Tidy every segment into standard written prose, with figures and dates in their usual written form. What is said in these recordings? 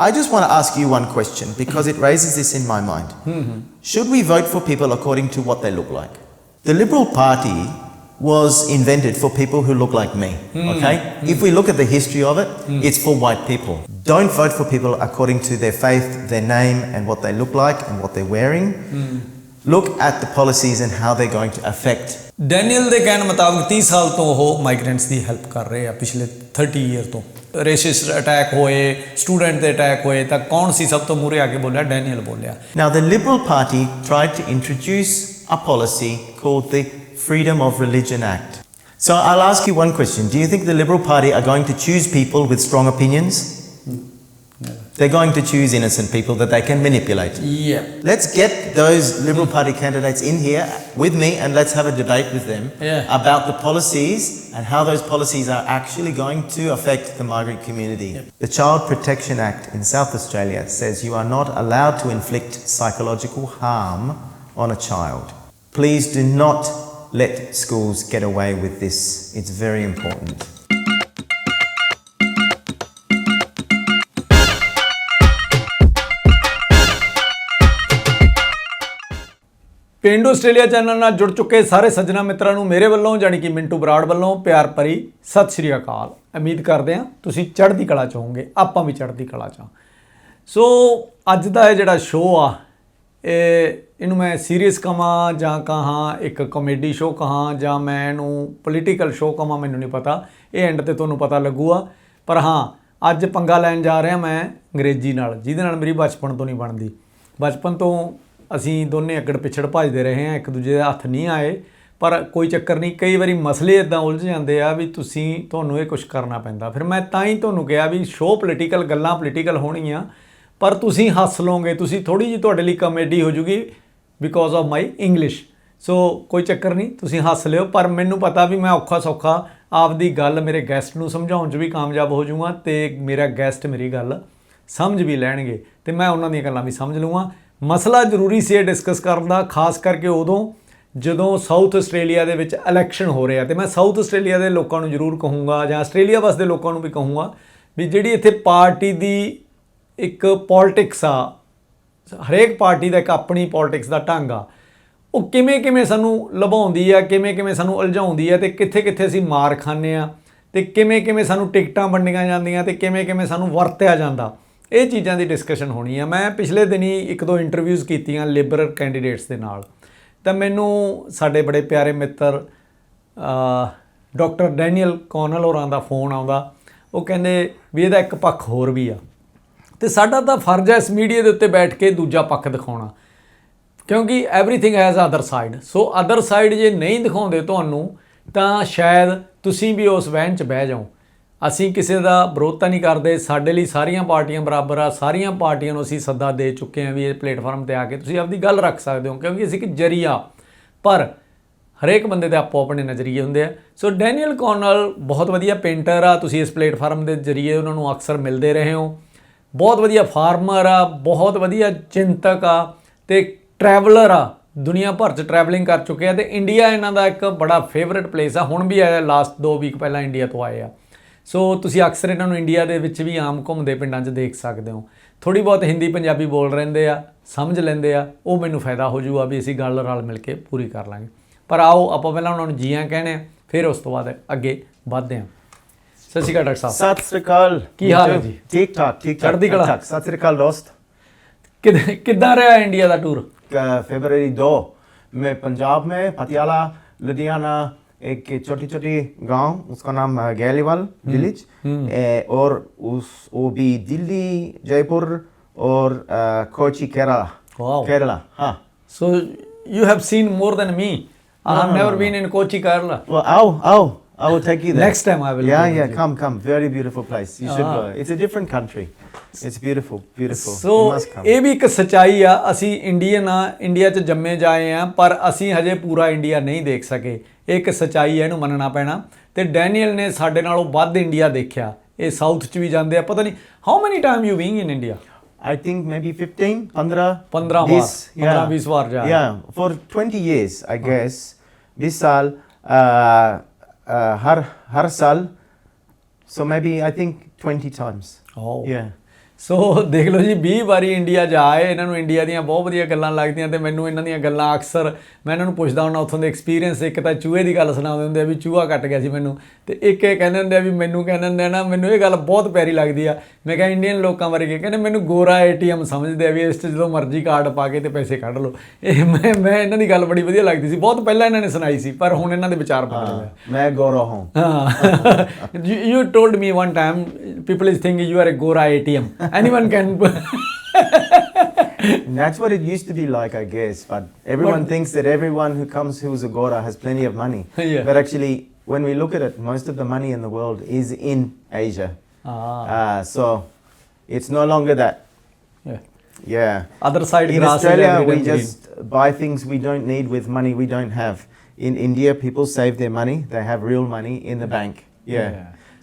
I just want to ask you one question because it raises this in my mind. Should we vote for people according to what they look like? The Liberal Party was invented for people who look like me, okay? If we look at the history of it, it's for white people. Don't vote for people according to their faith, their name, and what they look like and what they're wearing. Look at the policies and how they're going to affect. Daniel ਦੇ ਕਹਿਣ ਮੁਤਾਬਕ 30 ਸਾਲ ਤੋਂ ਉਹ migrants ਦੀ help ਕਰ ਰਹੇ ਆ ਪਿਛਲੇ 30 ਈਅਰ ਤੋਂ ਰੇਸਿਸਟ ਅਟੈਕ ਹੋਏ ਸਟੂਡੈਂਟ ਦੇ ਅਟੈਕ ਹੋਏ ਤਾਂ ਕੌਣ ਸੀ ਸਭ ਤੋਂ ਮੂਹਰੇ ਆ ਕੇ ਬੋਲਿਆ ਡੈਨੀਅਲ ਬੋਲਿਆ Now the Liberal Party tried to introduce a policy called the Freedom of Religion Act. So I'll ask you one question. Do you think the Liberal Party are going to choose people with strong opinions? They're going to choose innocent people that they can manipulate. Yeah. Let's get those Liberal Party candidates in here with me and let's have a debate with them about the policies and how those policies are actually going to affect the migrant community. The Child Protection Act in South Australia says you are not allowed to inflict psychological harm on a child. Please do not let schools get away with this. It's very important. ਪੇਂਡੂ Australia channel ਨਾਲ ਜੁੜ ਚੁੱਕੇ ਸਾਰੇ ਸੱਜਣਾ ਮਿੱਤਰਾਂ ਨੂੰ ਮੇਰੇ ਵੱਲੋਂ ਜਾਣੀ ਕਿ ਮਿੰਟੂ ਬਰਾੜ ਵੱਲੋਂ ਪਿਆਰ ਭਰੀ ਸਤਿ ਸ਼੍ਰੀ ਅਕਾਲ। ਉਮੀਦ ਕਰਦੇ ਹਾਂ ਤੁਸੀਂ ਚੜ੍ਹਦੀ ਕਲਾ 'ਚ ਹੋਵੋਗੇ, ਆਪਾਂ ਵੀ ਚੜ੍ਹਦੀ ਕਲਾ 'ਚ ਹਾਂ। ਸੋ ਅੱਜ ਦਾ ਇਹ ਜਿਹੜਾ ਸ਼ੋਅ ਆ ਇਹਨੂੰ ਮੈਂ ਸੀਰੀਅਸ ਕਹਾਂ ਜਾਂ ਕਹਾਂ ਇੱਕ ਕਾਮੇਡੀ ਸ਼ੋਅ ਕਹਾਂ ਜਾਂ ਮੈਂ ਇਹਨੂੰ ਪੋਲੀਟੀਕਲ ਸ਼ੋਅ ਕਹਾਂ ਮੈਨੂੰ ਨਹੀਂ ਪਤਾ, ਇਹ ਐਂਡ ਤੇ ਤੁਹਾਨੂੰ ਪਤਾ ਲੱਗੂਗਾ। ਪਰ ਹਾਂ ਅੱਜ ਪੰਗਾ ਲੈਣ ਜਾ ਰਿਹਾ ਮੈਂ ਅੰਗਰੇਜ਼ੀ ਨਾਲ, ਜਿਹਦੇ ਨਾਲ ਮੇਰੀ ਬਚਪਨ ਤੋਂ ਨਹੀਂ ਬਣਦੀ। ਬਚਪਨ ਤੋਂ ਅਸੀਂ ਦੋਨੇ ਅੱਗੜ ਪਿਛੜ ਭੱਜਦੇ ਰਹੇ ਹਾਂ, ਇੱਕ ਦੂਜੇ ਦੇ ਹੱਥ ਨਹੀਂ ਆਏ, ਪਰ ਕੋਈ ਚੱਕਰ ਨਹੀਂ। ਕਈ ਵਾਰੀ ਮਸਲੇ ਇੱਦਾਂ ਉਲਝ ਜਾਂਦੇ ਆ ਵੀ ਤੁਹਾਨੂੰ ਇਹ ਕੁਛ ਕਰਨਾ ਪੈਂਦਾ। ਫਿਰ ਮੈਂ ਤਾਂ ਹੀ ਤੁਹਾਨੂੰ ਕਿਹਾ ਵੀ ਸ਼ੋਅ ਪੋਲੀਟੀਕਲ, ਗੱਲਾਂ ਪੋਲੀਟੀਕਲ ਹੋਣਗੀਆਂ, ਪਰ ਤੁਸੀਂ ਹੱਸ ਲਓਗੇ, ਤੁਸੀਂ ਥੋੜ੍ਹੀ ਜਿਹੀ ਤੁਹਾਡੇ ਲਈ ਕਾਮੇਡੀ ਹੋ ਜੂਗੀ ਬਿਕੋਜ਼ ਆਫ ਮਾਈ ਇੰਗਲਿਸ਼। ਸੋ ਕੋਈ ਚੱਕਰ ਨਹੀਂ, ਤੁਸੀਂ ਹੱਸ ਲਿਓ, ਪਰ ਮੈਨੂੰ ਪਤਾ ਵੀ ਮੈਂ ਔਖਾ ਸੌਖਾ ਆਪਦੀ ਗੱਲ ਮੇਰੇ ਗੈਸਟ ਨੂੰ ਸਮਝਾਉਣ 'ਚ ਵੀ ਕਾਮਯਾਬ ਹੋ ਜਾਊਂਗਾ ਅਤੇ ਮੇਰਾ ਗੈਸਟ ਮੇਰੀ ਗੱਲ ਸਮਝ ਵੀ ਲੈਣਗੇ ਅਤੇ ਮੈਂ ਉਹਨਾਂ ਦੀਆਂ ਗੱਲਾਂ ਵੀ ਸਮਝ ਲਊਂਗਾ। ਮਸਲਾ ਜ਼ਰੂਰੀ ਸੀ ਇਹ ਡਿਸਕਸ ਕਰਨ ਦਾ, ਖਾਸ ਕਰਕੇ ਉਦੋਂ ਜਦੋਂ ਸਾਊਥ ਆਸਟ੍ਰੇਲੀਆ ਦੇ ਵਿੱਚ ਇਲੈਕਸ਼ਨ ਹੋ ਰਿਹਾ। ਅਤੇ ਮੈਂ ਸਾਊਥ ਆਸਟ੍ਰੇਲੀਆ ਦੇ ਲੋਕਾਂ ਨੂੰ ਜ਼ਰੂਰ ਕਹੂੰਗਾ ਜਾਂ ਆਸਟ੍ਰੇਲੀਆ ਵਸਦੇ ਲੋਕਾਂ ਨੂੰ ਵੀ ਕਹੂੰਗਾ ਵੀ ਜਿਹੜੀ ਇੱਥੇ ਪਾਰਟੀ ਦੀ ਇੱਕ ਪੋਲਿਟਿਕਸ ਆ, ਹਰੇਕ ਪਾਰਟੀ ਦਾ ਇੱਕ ਆਪਣੀ ਪੋਲਿਟਿਕਸ ਦਾ ਢੰਗ ਆ, ਉਹ ਕਿਵੇਂ ਕਿਵੇਂ ਸਾਨੂੰ ਲੁਭਾਉਂਦੀ ਆ, ਕਿਵੇਂ ਕਿਵੇਂ ਸਾਨੂੰ ਉਲਝਾਉਂਦੀ ਆ ਅਤੇ ਕਿੱਥੇ ਕਿੱਥੇ ਅਸੀਂ ਮਾਰ ਖਾਂਦੇ ਹਾਂ ਅਤੇ ਕਿਵੇਂ ਕਿਵੇਂ ਸਾਨੂੰ ਟਿਕਟਾਂ ਵੰਡੀਆਂ ਜਾਂਦੀਆਂ ਅਤੇ ਕਿਵੇਂ ਕਿਵੇਂ ਸਾਨੂੰ ਵਰਤਿਆ ਜਾਂਦਾ। ਇਹ ਚੀਜ਼ਾਂ ਦੀ ਡਿਸਕਸ਼ਨ ਹੋਣੀ ਆ। ਮੈਂ ਪਿਛਲੇ ਦਿਨੀ 1-2 ਇੰਟਰਵਿਊਜ਼ ਕੀਤੀਆਂ ਲਿਬਰਲ ਕੈਂਡੀਡੇਟਸ ਦੇ ਨਾਲ, ਤਾਂ ਮੈਨੂੰ ਸਾਡੇ ਬੜੇ ਪਿਆਰੇ ਮਿੱਤਰ ਡਾਕਟਰ ਡੈਨੀਅਲ ਕੌਨਲ ਹੋਰਾਂ ਦਾ ਫੋਨ ਆਉਂਦਾ। ਉਹ ਕਹਿੰਦੇ ਵੀ ਇਹਦਾ ਇੱਕ ਪੱਖ ਹੋਰ ਵੀ ਆ ਅਤੇ ਸਾਡਾ ਤਾਂ ਫਰਜ਼ ਹੈ ਇਸ ਮੀਡੀਆ ਦੇ ਉੱਤੇ ਬੈਠ ਕੇ ਦੂਜਾ ਪੱਖ ਦਿਖਾਉਣਾ, ਕਿਉਂਕਿ everything has other side. So other side ਜੇ ਨਹੀਂ ਦਿਖਾਉਂਦੇ ਤੁਹਾਨੂੰ ਤਾਂ ਸ਼ਾਇਦ ਤੁਸੀਂ ਵੀ ਉਸ ਵਹਿਣ 'ਚ ਬਹਿ ਜਾਓ। ਅਸੀਂ ਕਿਸੇ ਦਾ ਵਿਰੋਧਤਾ ਨਹੀਂ ਕਰਦੇ, ਸਾਡੇ ਲਈ ਸਾਰੀਆਂ ਪਾਰਟੀਆਂ ਬਰਾਬਰ ਆ, ਸਾਰੀਆਂ ਪਾਰਟੀਆਂ ਨੂੰ ਅਸੀਂ ਸੱਦਾ ਦੇ ਚੁੱਕੇ ਹਾਂ ਵੀ ਇਹ ਪਲੇਟਫਾਰਮ 'ਤੇ ਆ ਕੇ ਤੁਸੀਂ ਆਪਦੀ ਗੱਲ ਰੱਖ ਸਕਦੇ ਹੋ, ਕਿਉਂਕਿ ਅਸੀਂ ਇੱਕ ਜ਼ਰੀਆ, ਪਰ ਹਰੇਕ ਬੰਦੇ ਦੇ ਆਪੋ ਆਪਣੇ ਨਜ਼ਰੀਏ ਹੁੰਦੇ ਆ। ਸੋ ਡੈਨੀਅਲ ਕੌਨਲ ਬਹੁਤ ਵਧੀਆ ਪੇਂਟਰ ਆ, ਤੁਸੀਂ ਇਸ ਪਲੇਟਫਾਰਮ ਦੇ ਜ਼ਰੀਏ ਉਹਨਾਂ ਨੂੰ ਅਕਸਰ ਮਿਲਦੇ ਰਹੇ ਹੋ। ਬਹੁਤ ਵਧੀਆ ਫਾਰਮਰ ਆ, ਬਹੁਤ ਵਧੀਆ ਚਿੰਤਕ ਆ ਅਤੇ ਟਰੈਵਲਰ ਆ, ਦੁਨੀਆ ਭਰ 'ਚ ਟਰੈਵਲਿੰਗ ਕਰ ਚੁੱਕੇ ਆ ਅਤੇ ਇੰਡੀਆ ਇਹਨਾਂ ਦਾ ਇੱਕ ਬੜਾ ਫੇਵਰੇਟ ਪਲੇਸ ਆ। ਹੁਣ ਵੀ ਆਇਆ, ਲਾਸਟ 2 ਵੀਕ ਪਹਿਲਾਂ ਇੰਡੀਆ ਤੋਂ ਆਏ ਆ। ਸੋ ਤੁਸੀਂ ਅਕਸਰ ਇਹਨਾਂ ਨੂੰ ਇੰਡੀਆ ਦੇ ਵਿੱਚ ਵੀ ਆਮ ਘੁੰਮਦੇ ਪਿੰਡਾਂ 'ਚ ਦੇਖ ਸਕਦੇ ਹੋ। ਥੋੜ੍ਹੀ ਬਹੁਤ ਹਿੰਦੀ ਪੰਜਾਬੀ ਬੋਲ ਰਹਿੰਦੇ ਆ, ਸਮਝ ਲੈਂਦੇ ਆ, ਉਹ ਮੈਨੂੰ ਫਾਇਦਾ ਹੋ ਜੂਗਾ ਵੀ ਅਸੀਂ ਗੱਲ ਰਲ ਮਿਲ ਕੇ ਪੂਰੀ ਕਰ ਲਾਂਗੇ। ਪਰ ਆਓ ਆਪਾਂ ਪਹਿਲਾਂ ਉਹਨਾਂ ਨੂੰ ਜੀਆਂ ਕਹਿੰਦੇ ਹਾਂ, ਫਿਰ ਉਸ ਤੋਂ ਬਾਅਦ ਅੱਗੇ ਵੱਧਦੇ ਹਾਂ। ਸਤਿ ਸ਼੍ਰੀ ਅਕਾਲ ਡਾਕਟਰ ਸਾਹਿਬ। ਸਤਿ ਸ਼੍ਰੀ ਅਕਾਲ। ਕੀ ਹਾਲ ਹੈ ਜੀ? ਠੀਕ ਠਾਕ, ਠੀਕ ਠਾਕ, ਚੜ੍ਹਦੀ ਕਲਾ। ਸਤਿ ਸ਼੍ਰੀ ਅਕਾਲ ਦੋਸਤ। ਕਿੱਦਾਂ ਰਿਹਾ ਇੰਡੀਆ ਦਾ ਟੂਰ? फरवरी 2 में पंजाब में पटियाला, लुधियाना, एक छोटी छोटी गांव, उसका नाम गैलीवाल विलेज, और वो भी दिल्ली, जयपुर और कोची, केरला। हाँ। So you have seen more than me. I have never been in Kochi, Kerala. Well, I will take you there. Next time I will. Yeah, come. Very beautiful place. You should go. It's a different country. It's beautiful. So you must come. ਇਹ ਵੀ ਇੱਕ ਸੱਚਾਈ ਆ, ਅਸੀਂ Indian ਆ, India 'ਚ ਜੰਮੇ ਜਾਏ ਆ, ਪਰ ਅਸੀਂ ਹਜੇ ਪੂਰਾ ਇੰਡੀਆ ਨਹੀਂ ਦੇਖ ਸਕੇ। ਇਹ ਇੱਕ ਸੱਚਾਈ ਹੈ, ਇਹਨੂੰ ਮੰਨਣਾ ਪੈਣਾ। ਅਤੇ ਡੈਨੀਅਲ ਨੇ ਸਾਡੇ ਨਾਲੋਂ ਵੱਧ ਇੰਡੀਆ ਦੇਖਿਆ। ਇਹ ਸਾਊਥ 'ਚ ਵੀ ਜਾਂਦੇ ਆ, ਪਤਾ ਨਹੀਂ how many time you being in India? I think maybe 15 ਵਾਰ। 15-20 ਵਾਰ ਜਾ। Yeah, for 20 years I guess. This साल हर साल, so maybe I think 20 times. Oh. Yeah. ਸੋ ਦੇਖ ਲਓ ਜੀ 20 ਵਾਰੀ ਇੰਡੀਆ ਜਾ ਆਏ ਇਹਨਾਂ ਨੂੰ ਇੰਡੀਆ ਦੀਆਂ ਬਹੁਤ ਵਧੀਆ ਗੱਲਾਂ ਲੱਗਦੀਆਂ ਤੇ ਮੈਨੂੰ ਇਹਨਾਂ ਦੀਆਂ ਗੱਲਾਂ ਅਕਸਰ ਮੈਂ ਇਹਨਾਂ ਨੂੰ ਪੁੱਛਦਾ ਹੁੰਦਾ ਉੱਥੋਂ ਦੇ ਐਕਸਪੀਰੀਅੰਸ ਇੱਕ ਤਾਂ ਚੂਹੇ ਦੀ ਗੱਲ ਸੁਣਾਉਂਦੇ ਹੁੰਦੇ ਆ ਵੀ ਚੂਹਾ ਕੱਟ ਗਿਆ ਸੀ ਮੈਨੂੰ ਤੇ ਇੱਕ ਇਹ ਕਹਿੰਦੇ ਹੁੰਦੇ ਆ ਵੀ ਮੈਨੂੰ ਕਹਿੰਦੇ ਹੁੰਦੇ ਆ ਨਾ ਮੈਨੂੰ ਇਹ ਗੱਲ ਬਹੁਤ ਪਿਆਰੀ ਲੱਗਦੀ ਆ ਮੈਂ ਕਿਹਾ ਇੰਡੀਅਨ ਲੋਕਾਂ ਬਾਰੇ ਕਹਿੰਦੇ ਮੈਨੂੰ ਗੋਰਾ ATM ਸਮਝਦੇ ਆ ਵੀ ਇਸ 'ਚ ਜਦੋਂ ਮਰਜ਼ੀ ਕਾਰਡ ਪਾ ਕੇ ਤੇ ਪੈਸੇ ਕੱਢ ਲਓ ਇਹ ਮੈਂ ਇਹਨਾਂ ਦੀ ਗੱਲ ਬੜੀ ਵਧੀਆ ਲੱਗਦੀ ਸੀ ਬਹੁਤ ਪਹਿਲਾਂ ਇਹਨਾਂ ਨੇ ਸੁਣਾਈ ਸੀ ਪਰ ਹੁਣ ਇਹਨਾਂ ਦੇ ਵਿਚਾਰ ਬਦਲ ਗਏ ਮੈਂ ਗੋਰਾ ਹਾਂ you told me one time people is thinking you are a gora ATM anyone can That's what it used to be like, I guess. But everyone thinks that everyone who comes who's a Gora has plenty of money. Yeah. But actually, when we look at it, most of the money in the world is in Asia. So it's no longer that. Yeah. Other side in grass Australia, is we green. just buy things we don't need with money we don't have. In India, people save their money. They have real money in the bank. Yeah.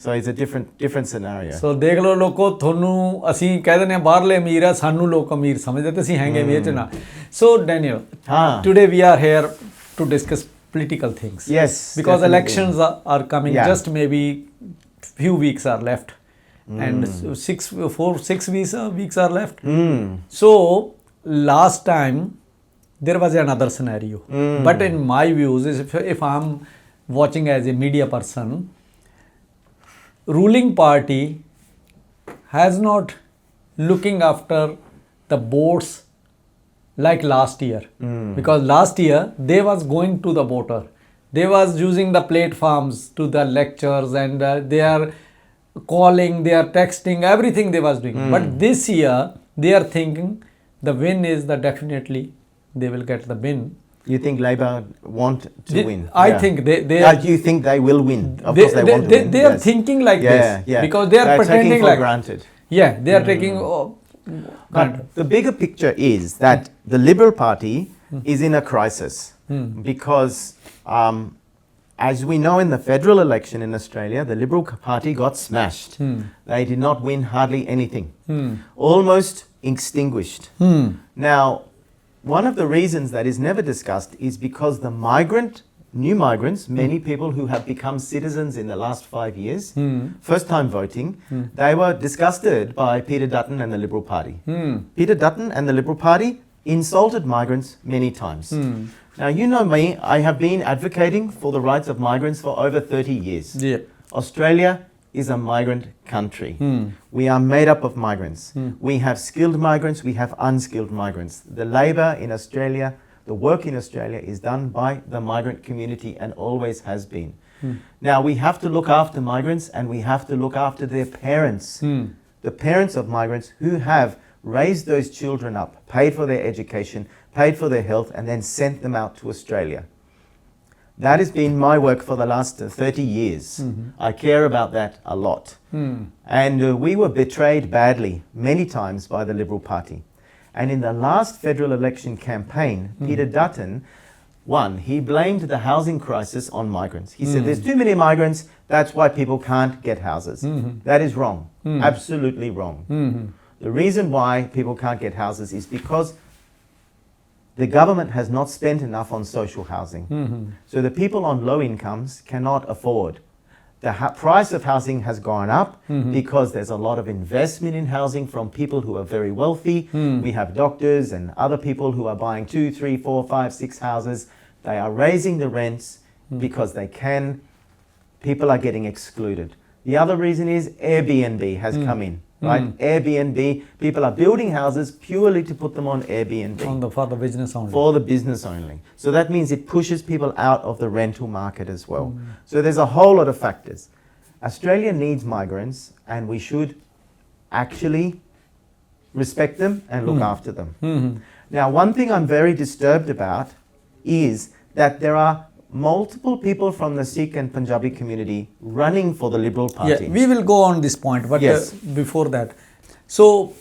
So it's a different scenario. So ਦੇਖ ਲਓ ਲੋਕੋ ਤੁਹਾਨੂੰ ਅਸੀਂ ਕਹਿ ਦਿੰਦੇ ਆ ਬਾਹਰਲੇ ਅਮੀਰ ਆ ਸਾਨੂੰ ਲੋਕ ਅਮੀਰ ਸਮਝਦੇ ਤੇ ਅਸੀਂ ਹੈਗੇ ਵੀ ਇਹ 'ਚ ਨਾ ਸੋ Daniel today we are here to discuss political things. Yes, because definitely. elections are coming. Yeah. Just maybe few weeks are left and 6 weeks are left. So last time there was another scenario but in my views if I'm watching as a media person, ruling party has not looking after the boards like last year because last year they was going to the voter, they was using the platforms to the lectures and they are calling, they are texting, everything they was doing. But this year they are thinking the win is the definitely they will get the win. You think Labor want to win? I think they you think they will win? Of course they want to win. They are thinking like this because they are They're pretending taking for like granted. Yeah, they are taking But the bigger picture is that the Liberal Party is in a crisis because as we know in the federal election in Australia, the Liberal Party got smashed. They did not win hardly anything. Almost extinguished. Now, one of the reasons that is never discussed is because the new migrants, many people who have become citizens in the last 5 years, first time voting, they were disgusted by Peter Dutton and the Liberal Party. Peter Dutton and the Liberal Party insulted migrants many times. Now, you know me, I have been advocating for the rights of migrants for over 30 years. Australia is a migrant country. We are made up of migrants. We have skilled migrants, we have unskilled migrants. The labour in Australia, the work in Australia is done by the migrant community and always has been. Now we have to look after migrants and we have to look after their parents. The parents of migrants who have raised those children up, paid for their education, paid for their health and then sent them out to Australia. That has been my work for the last 30 years. I care about that a lot. And we were betrayed badly many times by the Liberal Party. And in the last federal election campaign, Peter Dutton won. He blamed the housing crisis on migrants. He said there's too many migrants, that's why people can't get houses. That is wrong. Absolutely wrong. The reason why people can't get houses is because the government has not spent enough on social housing. So the people on low incomes cannot afford. The price of housing has gone up because there's a lot of investment in housing from people who are very wealthy. We have doctors and other people who are buying 2, 3, 4, 5, 6 houses. They are raising the rents because they can. People are getting excluded. The other reason is Airbnb has come in. Right? Airbnb, people are building houses purely to put them on Airbnb. For the business only. For the business only. So that means it pushes people out of the rental market as well. So there's a whole lot of factors. Australia needs migrants and we should actually respect them and look after them. Now, one thing I'm very disturbed about is that there are multiple people from the Sikh and Punjabi community running for the Liberal Party. Yeah, we will go on this point, but before that, so